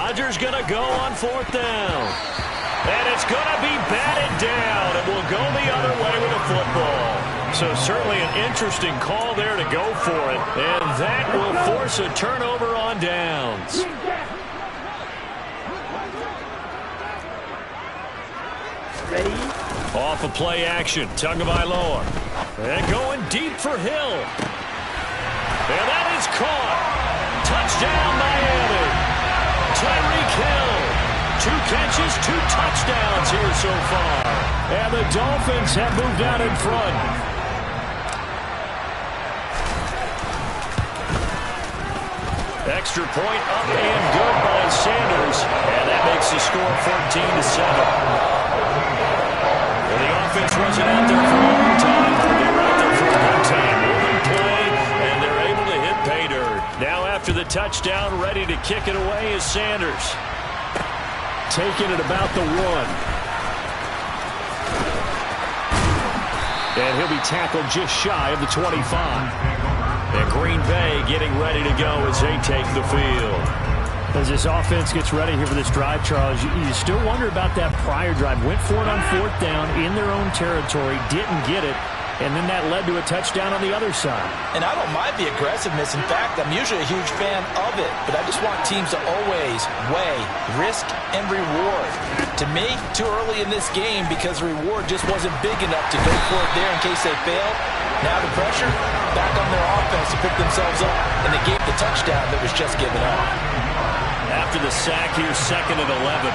Rodgers going to go on 4th down. And it's going to be batted down. It will go the other way with the football. So certainly an interesting call there to go for it. And that will force a turnover on downs. Ready? Off of play action. Tagovailoa. And going deep for Hill. And that is caught. Touchdown, Miami. Tyreek Hill. 2 catches, 2 touchdowns here so far. And the Dolphins have moved out in front. Extra point up and good by Sanders. And that makes the score 14-7. Well, the offense wasn't out there for a long time. They were out there for a good time. One play, and they're able to hit pay dirt. Now after the touchdown, ready to kick it away is Sanders. Taking it about the 1. And he'll be tackled just shy of the 25. And Green Bay getting ready to go as they take the field. As this offense gets ready here for this drive, Charles, you still wonder about that prior drive. Went for it on 4th down in their own territory, didn't get it, and then that led to a touchdown on the other side. And I don't mind the aggressiveness. In fact, I'm usually a huge fan of it, but I just want teams to always weigh risk and reward. To me, too early in this game because the reward just wasn't big enough to go for it there in case they failed. Now the pressure back on their offense to pick themselves up, and they gave the touchdown that was just given up. After the sack, here's 2nd and 11.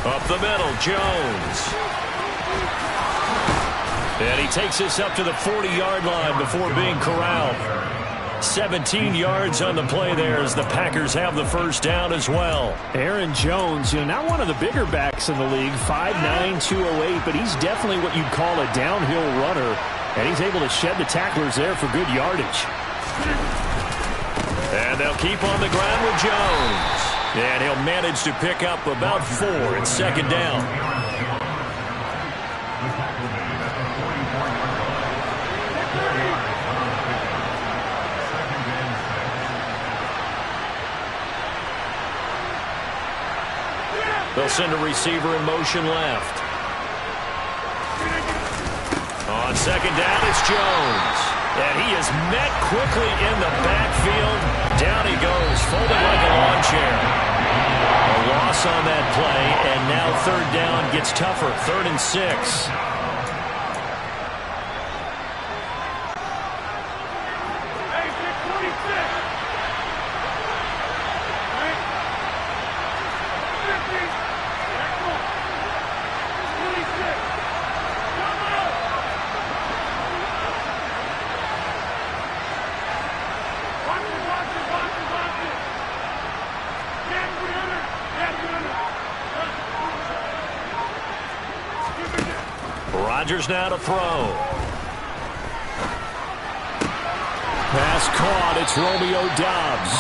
Up the middle, Jones. And he takes this up to the 40-yard line before being corralled. 17 yards on the play there as the Packers have the first down as well. Aaron Jones, not one of the bigger backs in the league, 5'9", 208, but he's definitely what you'd call a downhill runner, and he's able to shed the tacklers there for good yardage. And they'll keep on the ground with Jones. And he'll manage to pick up about 4 at 2nd down. They'll send a receiver in motion left. On 2nd down, it's Jones. And he is met quickly in the backfield. Down he goes, folded like a lawn chair. A loss on that play, and now 3rd down gets tougher. 3rd and 6. Rodgers now to throw. Pass caught. It's Romeo Doubs.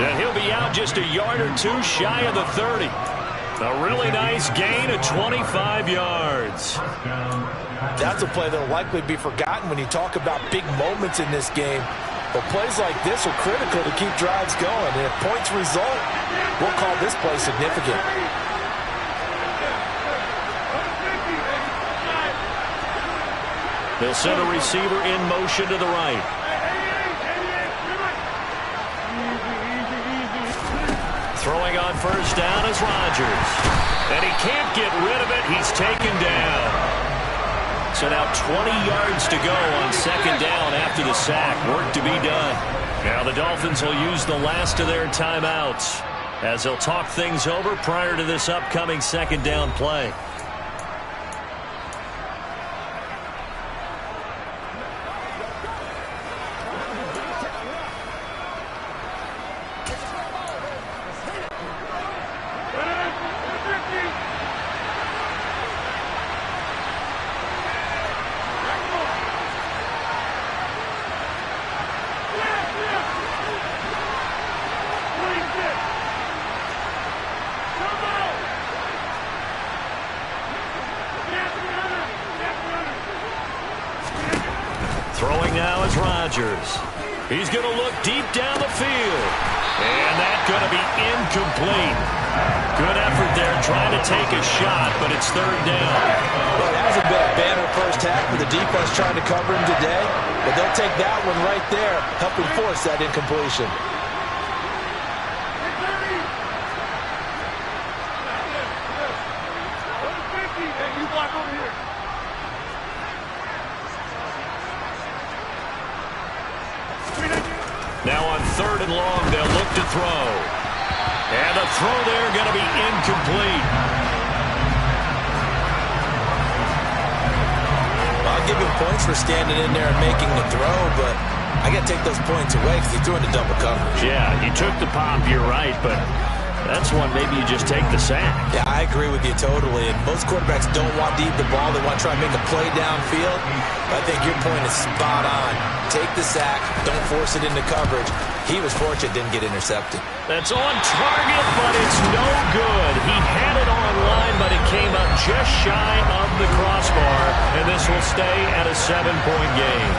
And he'll be out just a yard or 2 shy of the 30. A really nice gain of 25 yards. That's a play that will likely be forgotten when you talk about big moments in this game. But plays like this are critical to keep drives going. And if points result, we'll call this play significant. They'll send a receiver in motion to the right. Throwing on 1st down is Rodgers. And he can't get rid of it. He's taken down. So now 20 yards to go on 2nd down after the sack. Work to be done. Now the Dolphins will use the last of their timeouts as they'll talk things over prior to this upcoming 2nd down play. Rodgers. He's going to look deep down the field. And that's going to be incomplete. Good effort there trying to take a shot, but it's third down. Well, it hasn't been a banner first half for the defense trying to cover him today, but they'll take that one right there, helping force that incompletion. Now on third and long, they'll look to throw. And the throw there going to be incomplete. I'll give him points for standing in there and making the throw, but I got to take those points away because he threw into double coverage. Yeah, he took the pop, you're right, but that's one maybe you just take the sack. Yeah, I agree with you totally. And most quarterbacks don't want to eat the ball. They want to try and make a play downfield. But I think your point is spot on. Take the sack. Don't force it into coverage. He was fortunate didn't get intercepted. That's on target, but it's no good. He had it on line, but it came up just shy of the crossbar. And this will stay at a 7-point game.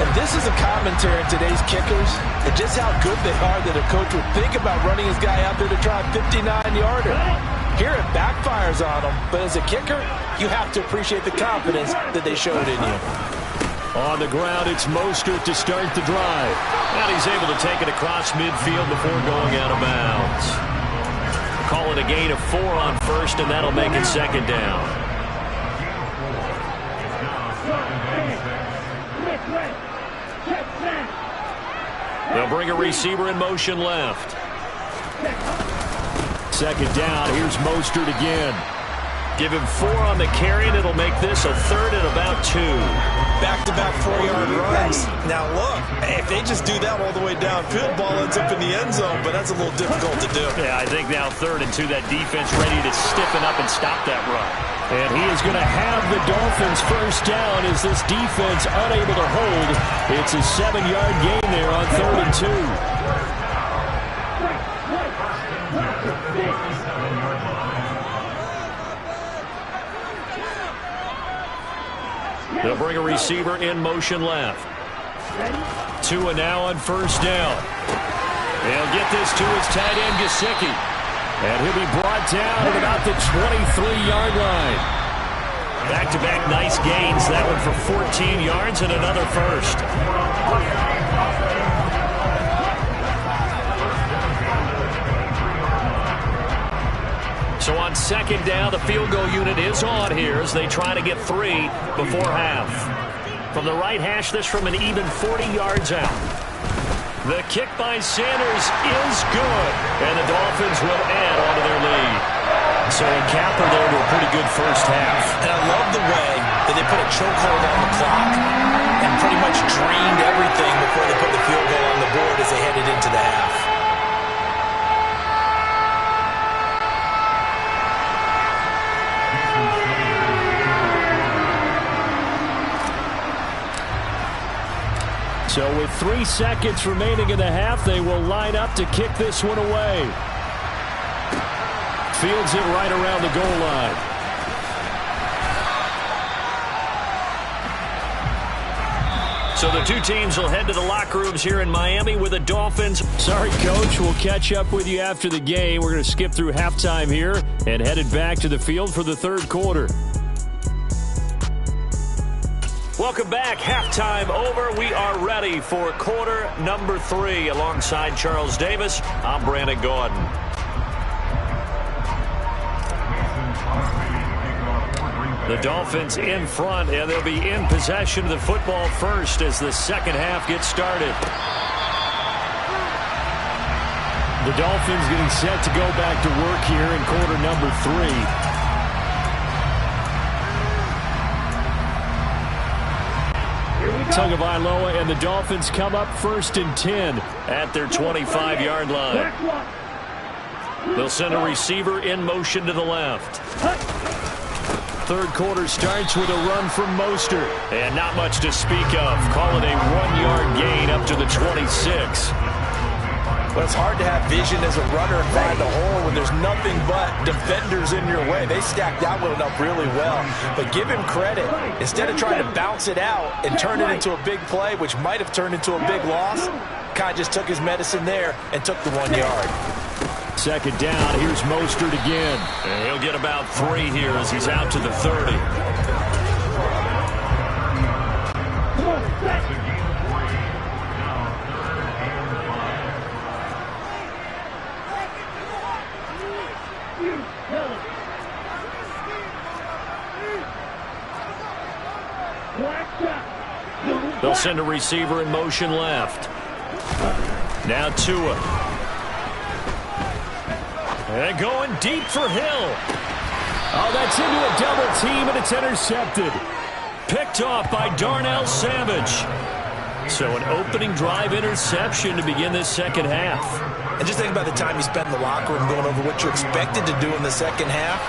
And this is a commentary on today's kickers and just how good they are that a coach would think about running his guy out there to try a 59-yarder. Here it backfires on him, but as a kicker, you have to appreciate the confidence that they showed in you. On the ground, it's Mostert to start the drive. And he's able to take it across midfield before going out of bounds. Call it a gain of 4 on first, and that'll make it second down. They'll bring a receiver in motion left. Second down. Here's Mostert again. Give him 4 on the carry, and it'll make this a third and about 2. Back-to-back 4-yard runs. Now look, if they just do that all the way downfield, ball ends up in the end zone, but that's a little difficult to do. Yeah, I think now third and 2, that defense ready to stiffen up and stop that run. And he is going to have the Dolphins first down as this defense unable to hold. It's a 7-yard gain there on third and 2. They'll bring a receiver in motion left. Tua now on first down. They'll get this to his tight end, Gesicki. And he'll be brought down at about the 23-yard line. Back-to-back nice gains. That one for 14 yards and another first. So on second down, the field goal unit is on here as they try to get 3 before half. From the right hash, this from an even 40 yards out. The kick by Sanders is good, and the Dolphins will add on to their lead. So a capper there to a pretty good first half. And I love the way that they put a chokehold on the clock and pretty much drained everything before they put the field goal on the board as they headed into the half. So with 3 seconds remaining in the half, they will line up to kick this one away. Fields it right around the goal line. So the two teams will head to the locker rooms here in Miami with the Dolphins. Sorry, Coach. We'll catch up with you after the game. We're going to skip through halftime here and headed back to the field for the third quarter. Welcome back. Halftime over. We are ready for quarter number 3. Alongside Charles Davis, I'm Brandon Gordon. The Dolphins in front, and they'll be in possession of the football first as the second half gets started. The Dolphins getting set to go back to work here in quarter number 3. Tagovailoa and the Dolphins come up first and 10 at their 25-yard line. They'll send a receiver in motion to the left. Third quarter starts with a run from Mostert. And not much to speak of. Call it a 1-yard gain up to the 26. But it's hard to have vision as a runner and find a hole when there's nothing but defenders in your way. They stacked that one up really well. But give him credit. Instead of trying to bounce it out and turn it into a big play, which might have turned into a big loss, Kai just took his medicine there and took the 1 yard. Second down, here's Mostert again. And he'll get about 3 here as he's out to the 30. They'll send a receiver in motion left. Now Tua. And going deep for Hill. Oh, that's into a double team, and it's intercepted. Picked off by Darnell Savage. So an opening drive interception to begin this second half. And just think about the time you spent in the locker room going over what you expected to do in the second half.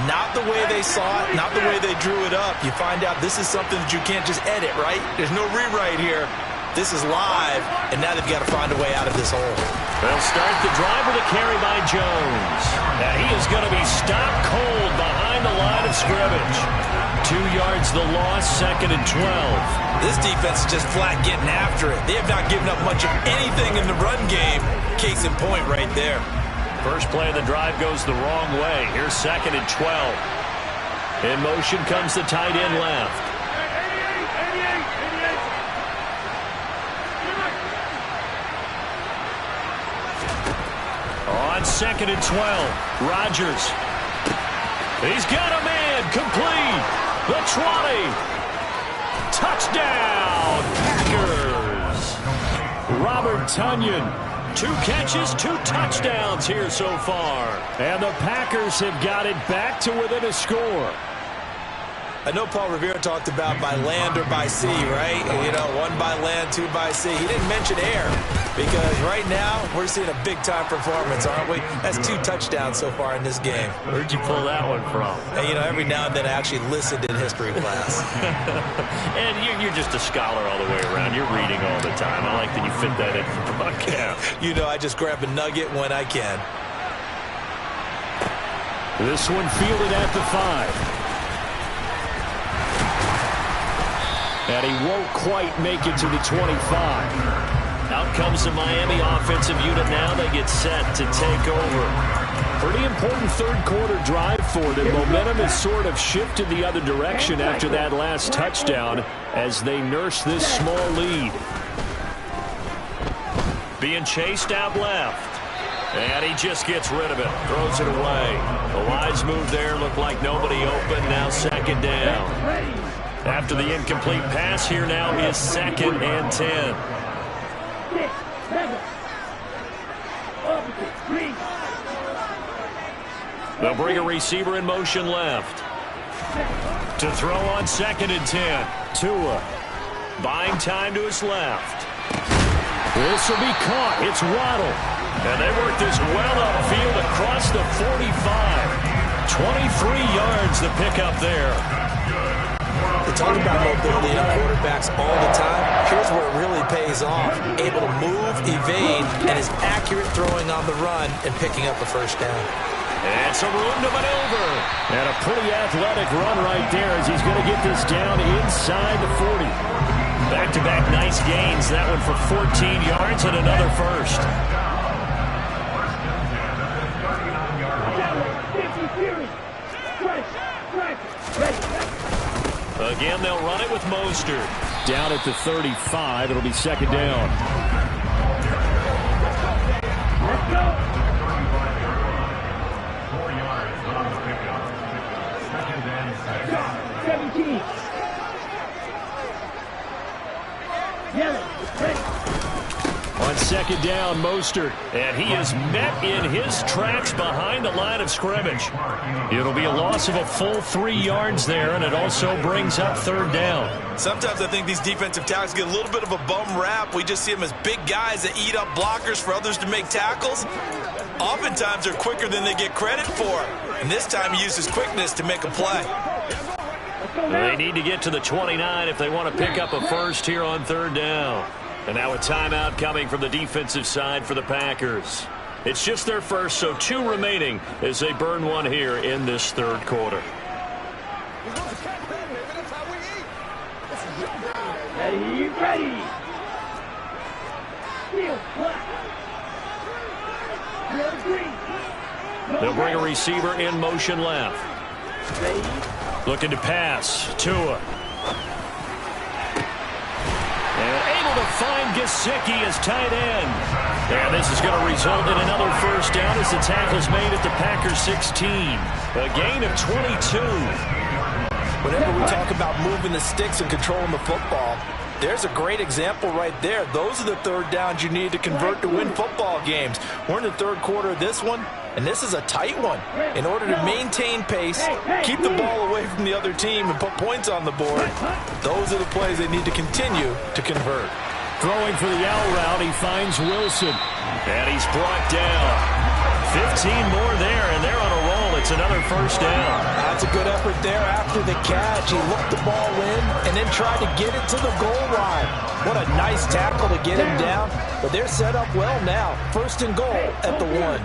Not the way they saw it, not the way they drew it up. You find out this is something that you can't just edit, right? There's no rewrite here. This is live, and now they've got to find a way out of this hole. They'll start the drive with a carry by Jones. Now he is going to be stopped cold behind the line of scrimmage. 2 yards the loss, 2nd and 12. This defense is just flat getting after it. They have not given up much of anything in the run game. Case in point right there. First play of the drive goes the wrong way. Here's 2nd and 12. In motion comes the tight end left. On 2nd and 12, Rodgers. He's got a man, complete. The 20. Touchdown, Packers. Robert Tonyan. 2 catches, 2 touchdowns here so far. And the Packers have got it back to within a score. I know Paul Revere talked about by land or by sea, right? You know, 1 by land, 2 by sea. He didn't mention air because right now we're seeing a big-time performance, aren't we? That's 2 touchdowns so far in this game. Where'd you pull that one from? And, you know, every now and then I actually listened in history class. And you're just a scholar all the way around. You're reading all the time. I like that you fit that in for broadcast. You know, I just grab a nugget when I can. This one fielded at the 5. And he won't quite make it to the 25. Out comes the Miami offensive unit now. They get set to take over. Pretty important third-quarter drive for them. Momentum has sort of shifted the other direction after that last touchdown as they nurse this small lead. Being chased out left. And he just gets rid of it. Throws it away. The wise move there. Looked like nobody open. Now 2nd down. After the incomplete pass, here now is 2nd and 10. They'll bring a receiver in motion left. To throw on 2nd and 10. Tua. Buying time to his left. This will be caught. It's Waddle. And they work this well upfield across the 45. 23 yards to pick up there. They talk about mobility in quarterbacks all the time. Here's where it really pays off. Able to move, evade, and is accurate throwing on the run and picking up a first down. And some room to maneuver. And a pretty athletic run right there as he's going to get this down inside the 40. Back-to-back nice gains. That one for 14 yards and another first. Again, they'll run it with Mostert. Down at the 35. It'll be 2nd down. Let's go. 17. Yellow. On 2nd down, Mostert. And he is met in his tracks behind the line of scrimmage. It'll be a loss of a full 3 yards there, and it also brings up 3rd down. Sometimes I think these defensive tackles get a little bit of a bum rap. We just see them as big guys that eat up blockers for others to make tackles. Oftentimes they're quicker than they get credit for. And this time he uses quickness to make a play. They need to get to the 29 if they want to pick up a first here on 3rd down. And now a timeout coming from the defensive side for the Packers. It's just their first, so 2 remaining as they burn one here in this third quarter. Ready, ready. Steel flat. They'll bring a receiver in motion left. Looking to pass. Tua. And able to find Gesicki as tight end. And this is going to result in another first down as the tackle's made at the Packers 16. A gain of 22. Whenever we talk about moving the sticks and controlling the football, there's a great example right there. Those are the third downs you need to convert to win football games. We're in the third quarter of this one, and this is a tight one. In order to maintain pace, keep the ball away from the other team, and put points on the board, those are the plays they need to continue to convert. Throwing for the out route, he finds Wilson. And he's brought down. 15 more there, and they're on a roll. It's another first down. That's a good effort there after the catch. He looked the ball in and then tried to get it to the goal line. What a nice tackle to get him down. But they're set up well now. First and goal at the 1.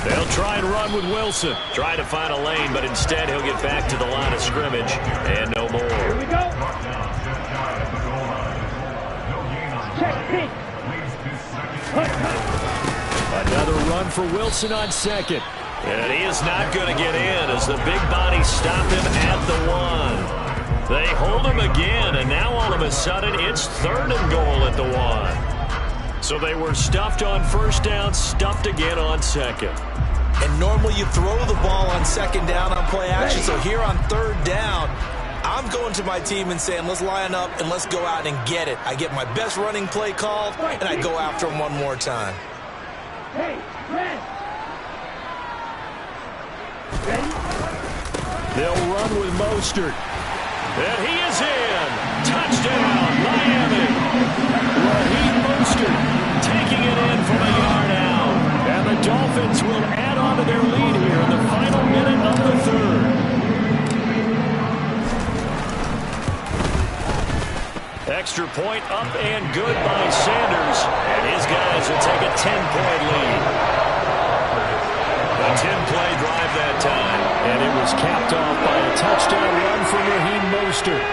They'll try and run with Wilson. Try to find a lane, but instead he'll get back to the line of scrimmage. And no more. Here we go. Check pink. Another run for Wilson on second. And he is not going to get in as the big body stopped him at the 1. They hold him again, and now all of a sudden it's third and goal at the 1. So they were stuffed on first down, stuffed again on second. And normally you throw the ball on second down on play action. So here on third down, I'm going to my team and saying, let's line up and let's go out and get it. I get my best running play called, and I go after him one more time. Hey, red. They'll run with Mostert. And he is in. Touchdown, Miami. Raheem Mostert taking it in from a yard out. And the Dolphins will add on to their lead here in the final minute of the third. Extra point up and good by Sanders. And his guys will take a 10-point lead. A 10-play drive that time. And it was capped off by a touchdown run from Raheem Mostert.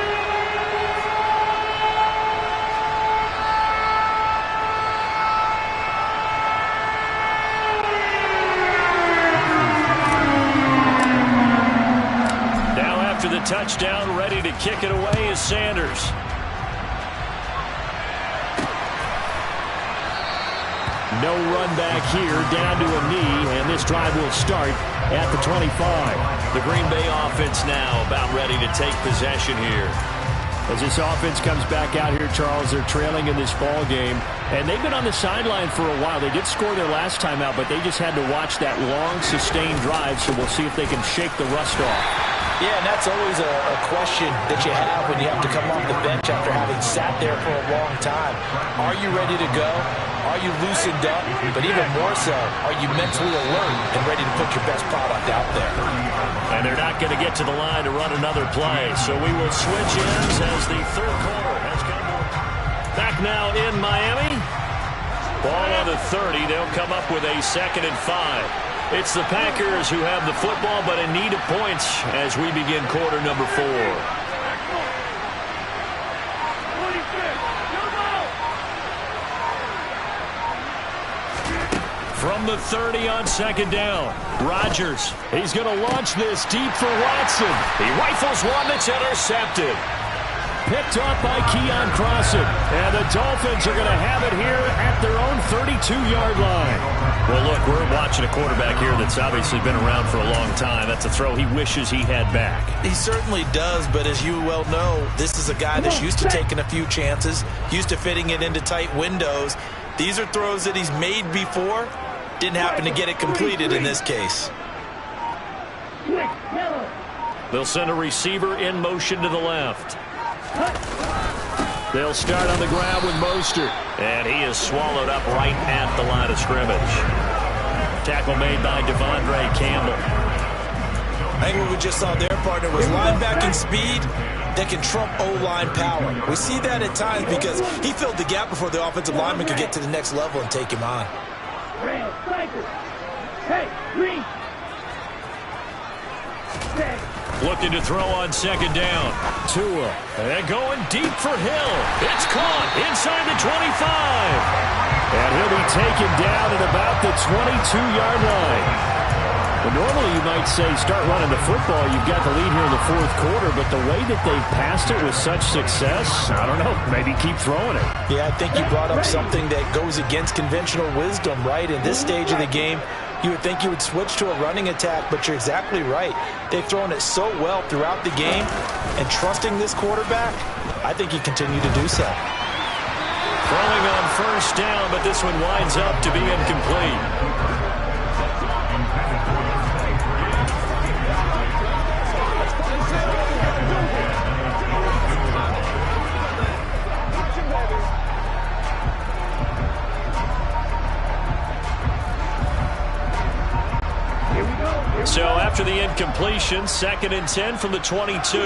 Now after the touchdown, ready to kick it away is Sanders. No run back here, down to a knee, and this drive will start at the 25. The Green Bay offense now about ready to take possession here. As this offense comes back out here, Charles, they're trailing in this ball game, and they've been on the sideline for a while. They did score their last time out, but they just had to watch that long, sustained drive, so we'll see if they can shake the rust off. Yeah, and that's always a question that you have when you have to come off the bench after having sat there for a long time. Are you ready to go? Are you loosened up? But even more so, are you mentally alert and ready to put your best product out there? And they're not going to get to the line to run another play, so we will switch ends as the third quarter has come to. Back now in Miami. Ball on the 30. They'll come up with a 2nd and 5. It's the Packers who have the football, but in need of points as we begin quarter number 4. From the 30 on 2nd down, Rodgers. He's going to launch this deep for Watson. He rifles one that's intercepted. Picked off by Keon Crossan. And the Dolphins are going to have it here at their own 32-yard line. Well, look, we're watching a quarterback here that's obviously been around for a long time. That's a throw he wishes he had back. He certainly does, but as you well know, this is a guy that's used to taking a few chances, used to fitting it into tight windows. These are throws that he's made before. Didn't happen to get it completed in this case. They'll send a receiver in motion to the left. They'll start on the ground with Mostert. And he is swallowed up right at the line of scrimmage. Tackle made by Devondre Campbell. I think what we just saw there, partner, was linebacking speed that can trump O-line power. We see that at times because he filled the gap before the offensive lineman could get to the next level and take him on. Red, cycle. Hey, green. Set. Looking to throw on second down. Tua. And going deep for Hill. It's caught inside the 25. And he'll be taken down at about the 22-yard line. Well, normally you might say start running the football. You've got the lead here in the fourth quarter, but the way that they've passed it with such success, I don't know, maybe keep throwing it. Yeah, I think you brought up something that goes against conventional wisdom, right? In this stage of the game, you would think you would switch to a running attack, but you're exactly right. They've thrown it so well throughout the game, and trusting this quarterback, I think you continue to do so. Throwing on first down, but this one winds up to be incomplete. So after the incompletion, 2nd and 10 from the 22.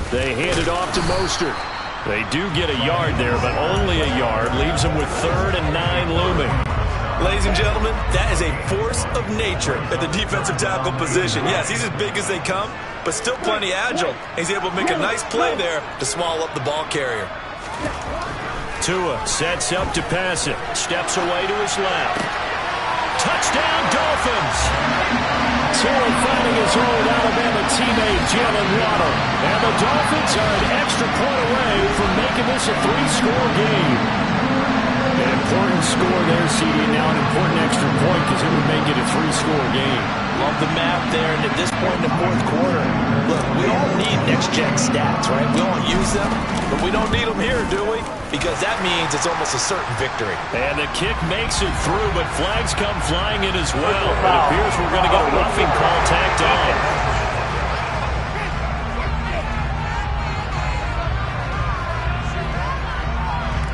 They hand it off to Mostert. They do get a yard there, but only a yard. Leaves them with 3rd and 9 looming. Ladies and gentlemen, that is a force of nature at the defensive tackle position. Yes, he's as big as they come, but still plenty agile. He's able to make a nice play there to swallow up the ball carrier. Tua sets up to pass it. Steps away to his left. Touchdown, Dolphins! Tua finding his old Alabama teammate, Jalen Waddle. And the Dolphins are an extra point away from making this a 3-score game. An important score there, CD. Now an important extra point because it would make it a 3-score game. Love the map there, and at this point in the fourth quarter, look, we all need next-gen stats, right? We all use them, but we don't need them here, do we? Because that means it's almost a certain victory. And the kick makes it through, but flags come flying in as well. It appears we're going to get a roughing call tacked on.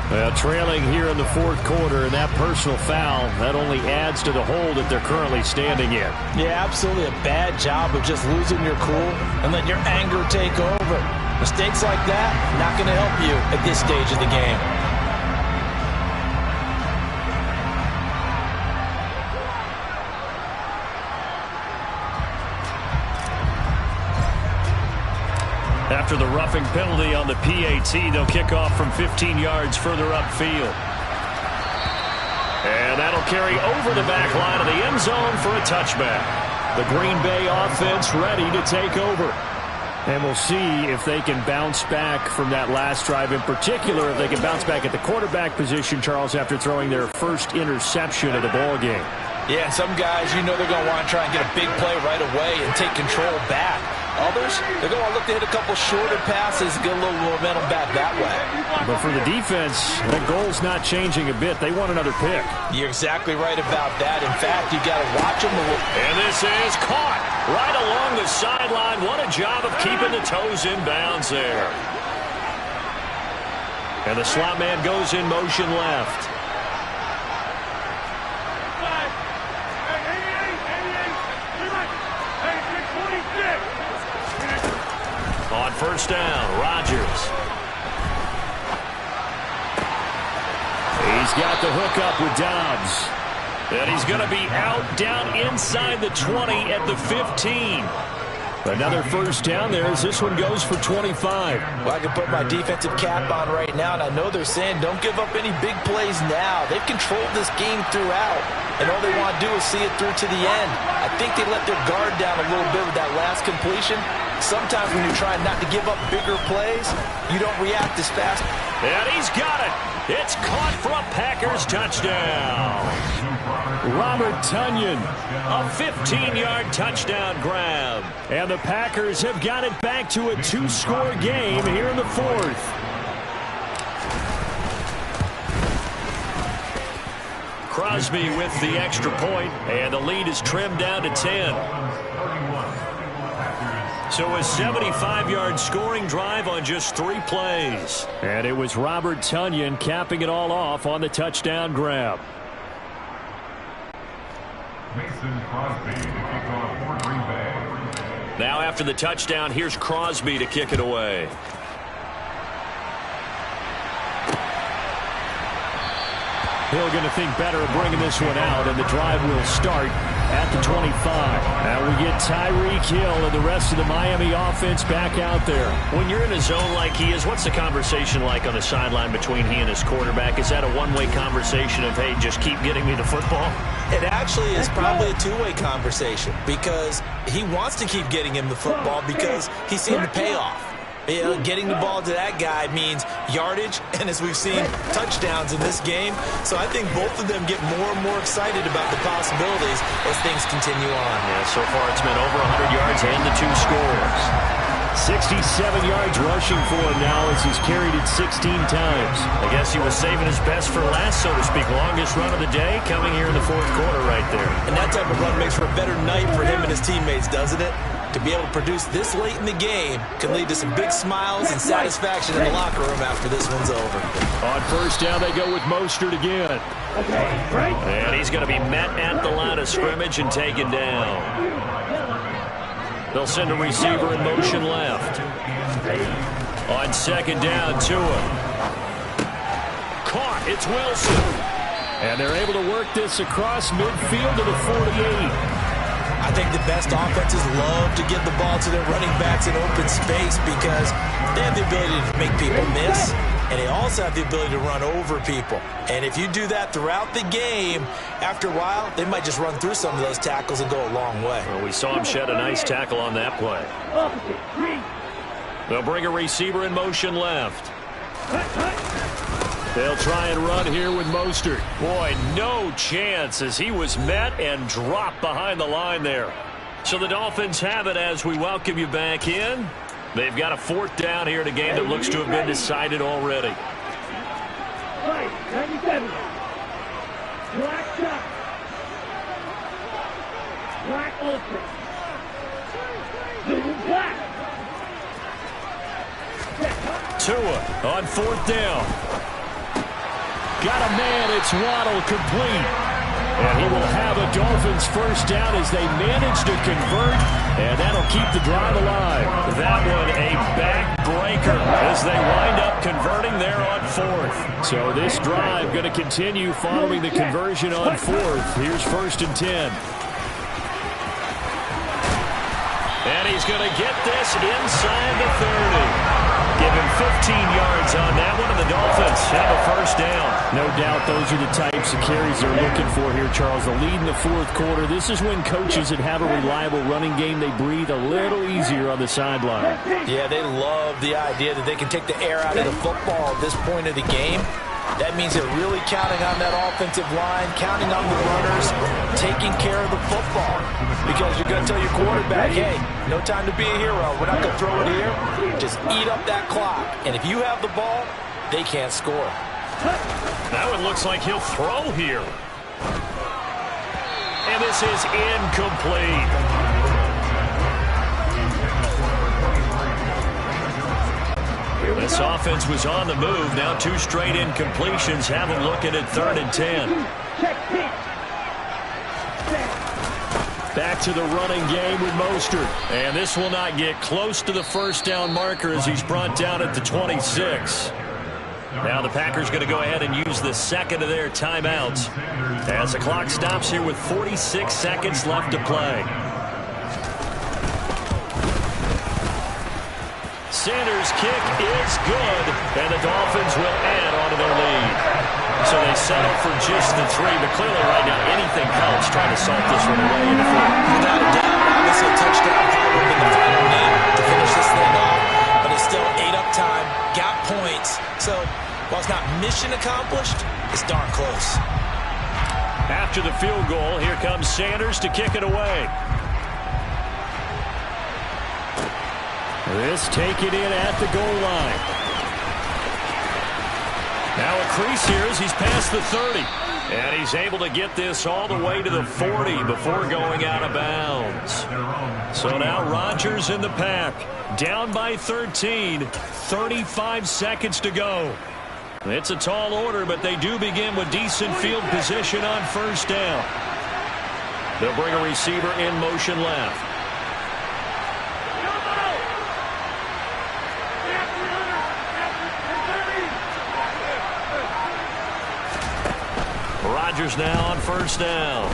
Well, trailing here in the fourth quarter, and that personal foul, that only adds to the hole that they're currently standing in. Yeah, absolutely a bad job of just losing your cool and letting your anger take over. Mistakes like that, not going to help you at this stage of the game. After the roughing penalty on the PAT, they'll kick off from 15 yards further upfield. And that'll carry over the back line of the end zone for a touchback. The Green Bay offense ready to take over. And we'll see if they can bounce back from that last drive. In particular, if they can bounce back at the quarterback position, Charles, after throwing their first interception of the ball game. Yeah, some guys, you know they're going to want to try and get a big play right away and take control back. Others, they're going to look to hit a couple shorter passes, get a little momentum back that way. But for the defense, the goal's not changing a bit. They want another pick. You're exactly right about that. In fact, you got to watch them a little. And this is caught right along the sideline. What a job of keeping the toes in bounds there. And the slot man goes in motion left. On first down, Rodgers. He's got the hook up with Dobbs. And he's going to be out down inside the 20 at the 15. Another first down there as this one goes for 25. Well, I can put my defensive cap on right now, and I know they're saying don't give up any big plays now. They've controlled this game throughout, and all they want to do is see it through to the end. I think they let their guard down a little bit with that last completion. Sometimes when you're trying not to give up bigger plays, you don't react as fast. And he's got it. It's caught for a Packers touchdown. Robert Tonyan, a 15-yard touchdown grab. And the Packers have got it back to a 2-score game here in the fourth. Crosby with the extra point, and the lead is trimmed down to 10. So a 75-yard scoring drive on just 3 plays. And it was Robert Tonyan capping it all off on the touchdown grab. Mason Crosby to kick off for Green Bay. Now after the touchdown, here's Crosby to kick it away. Hill going to think better of bringing this one out, and the drive will start at the 25. Now we get Tyreek Hill and the rest of the Miami offense back out there. When you're in a zone like he is, what's the conversation like on the sideline between he and his quarterback? Is that a one-way conversation of, hey, just keep getting me the football? It actually is probably a two-way conversation because he wants to keep getting him the football because he's seen the payoff. You know, getting the ball to that guy means yardage, and as we've seen, touchdowns in this game. So I think both of them get more and more excited about the possibilities as things continue on. Yeah, so far it's been over 100 yards and the 2 scores. 67 yards rushing for him now as he's carried it 16 times. I guess he was saving his best for last, so to speak. Longest run of the day coming here in the 4th quarter right there. And that type of run makes for a better night for him and his teammates, doesn't it? To be able to produce this late in the game can lead to some big smiles and satisfaction in the locker room after this one's over. On first down, they go with Mostert again. And he's going to be met at the line of scrimmage and taken down. They'll send a receiver in motion left. On second down, Tua. Caught. It's Wilson. And they're able to work this across midfield to the 48. I think the best offenses love to give the ball to their running backs in open space because they have the ability to make people miss, and they also have the ability to run over people. And if you do that throughout the game, after a while, they might just run through some of those tackles and go a long way. Well, we saw him shed a nice tackle on that play. They'll bring a receiver in motion left. They'll try and run here with Mostert. Boy, no chance as he was met and dropped behind the line there. So the Dolphins have it as we welcome you back in. They've got a 4th down here in a game that looks to have been decided already. 97. Black shot. Black ultra. Black. Tua on 4th down. Got a man, it's Waddle, complete. And he will have a Dolphins first down as they manage to convert, and that'll keep the drive alive. That one a backbreaker as they wind up converting there on 4th. So this drive going to continue following the conversion on 4th. Here's 1st and 10. And he's going to get this inside the 30. Give him 15 yards on that one, and the Dolphins have a first down. No doubt those are the types of carries they're looking for here, Charles. The lead in the 4th quarter. This is when coaches that have a reliable running game, they breathe a little easier on the sideline. Yeah, they love the idea that they can take the air out of the football at this point of the game. That means they're really counting on that offensive line, counting on the runners, taking care of the football. Because you're going to tell your quarterback, hey, no time to be a hero. We're not going to throw it here. Just eat up that clock. And if you have the ball, they can't score. That one looks like he'll throw here. And this is incomplete. This offense was on the move. Now 2 straight incompletions have them looking at 3rd and 10. Back to the running game with Mostert. And this will not get close to the first down marker as he's brought down at the 26. Now the Packers going to go ahead and use the 2nd of their timeouts as the clock stops here with 46 seconds left to play. Sanders' kick is good, and the Dolphins will add on to their lead. So they settle for just the 3, but clearly right now anything helps trying to salt this one away in the 4th. Without a doubt, obviously a touchdown probably in the final knee to finish this thing off, but it's still 8 up time, got points. So while it's not mission accomplished, it's darn close. After the field goal, here comes Sanders to kick it away. This taken in at the goal line. Now a crease here as he's past the 30. And he's able to get this all the way to the 40 before going out of bounds. So now Rodgers in the pack. Down by 13. 35 seconds to go. It's a tall order, but they do begin with decent field position on first down. They'll bring a receiver in motion left. Rodgers now on first down.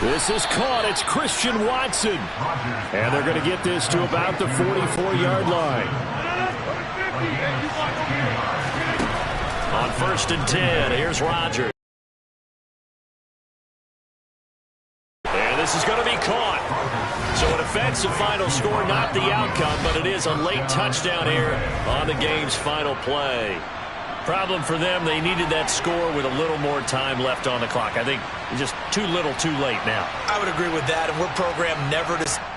This is caught. It's Christian Watson. And they're going to get this to about the 44-yard line. On first and 10, here's Rodgers. And this is going to be caught. So an offensive final score, not the outcome, but it is a late touchdown here on the game's final play. Problem for them, they needed that score with a little more time left on the clock. I think just too little too late now. I would agree with that, and we're programmed never to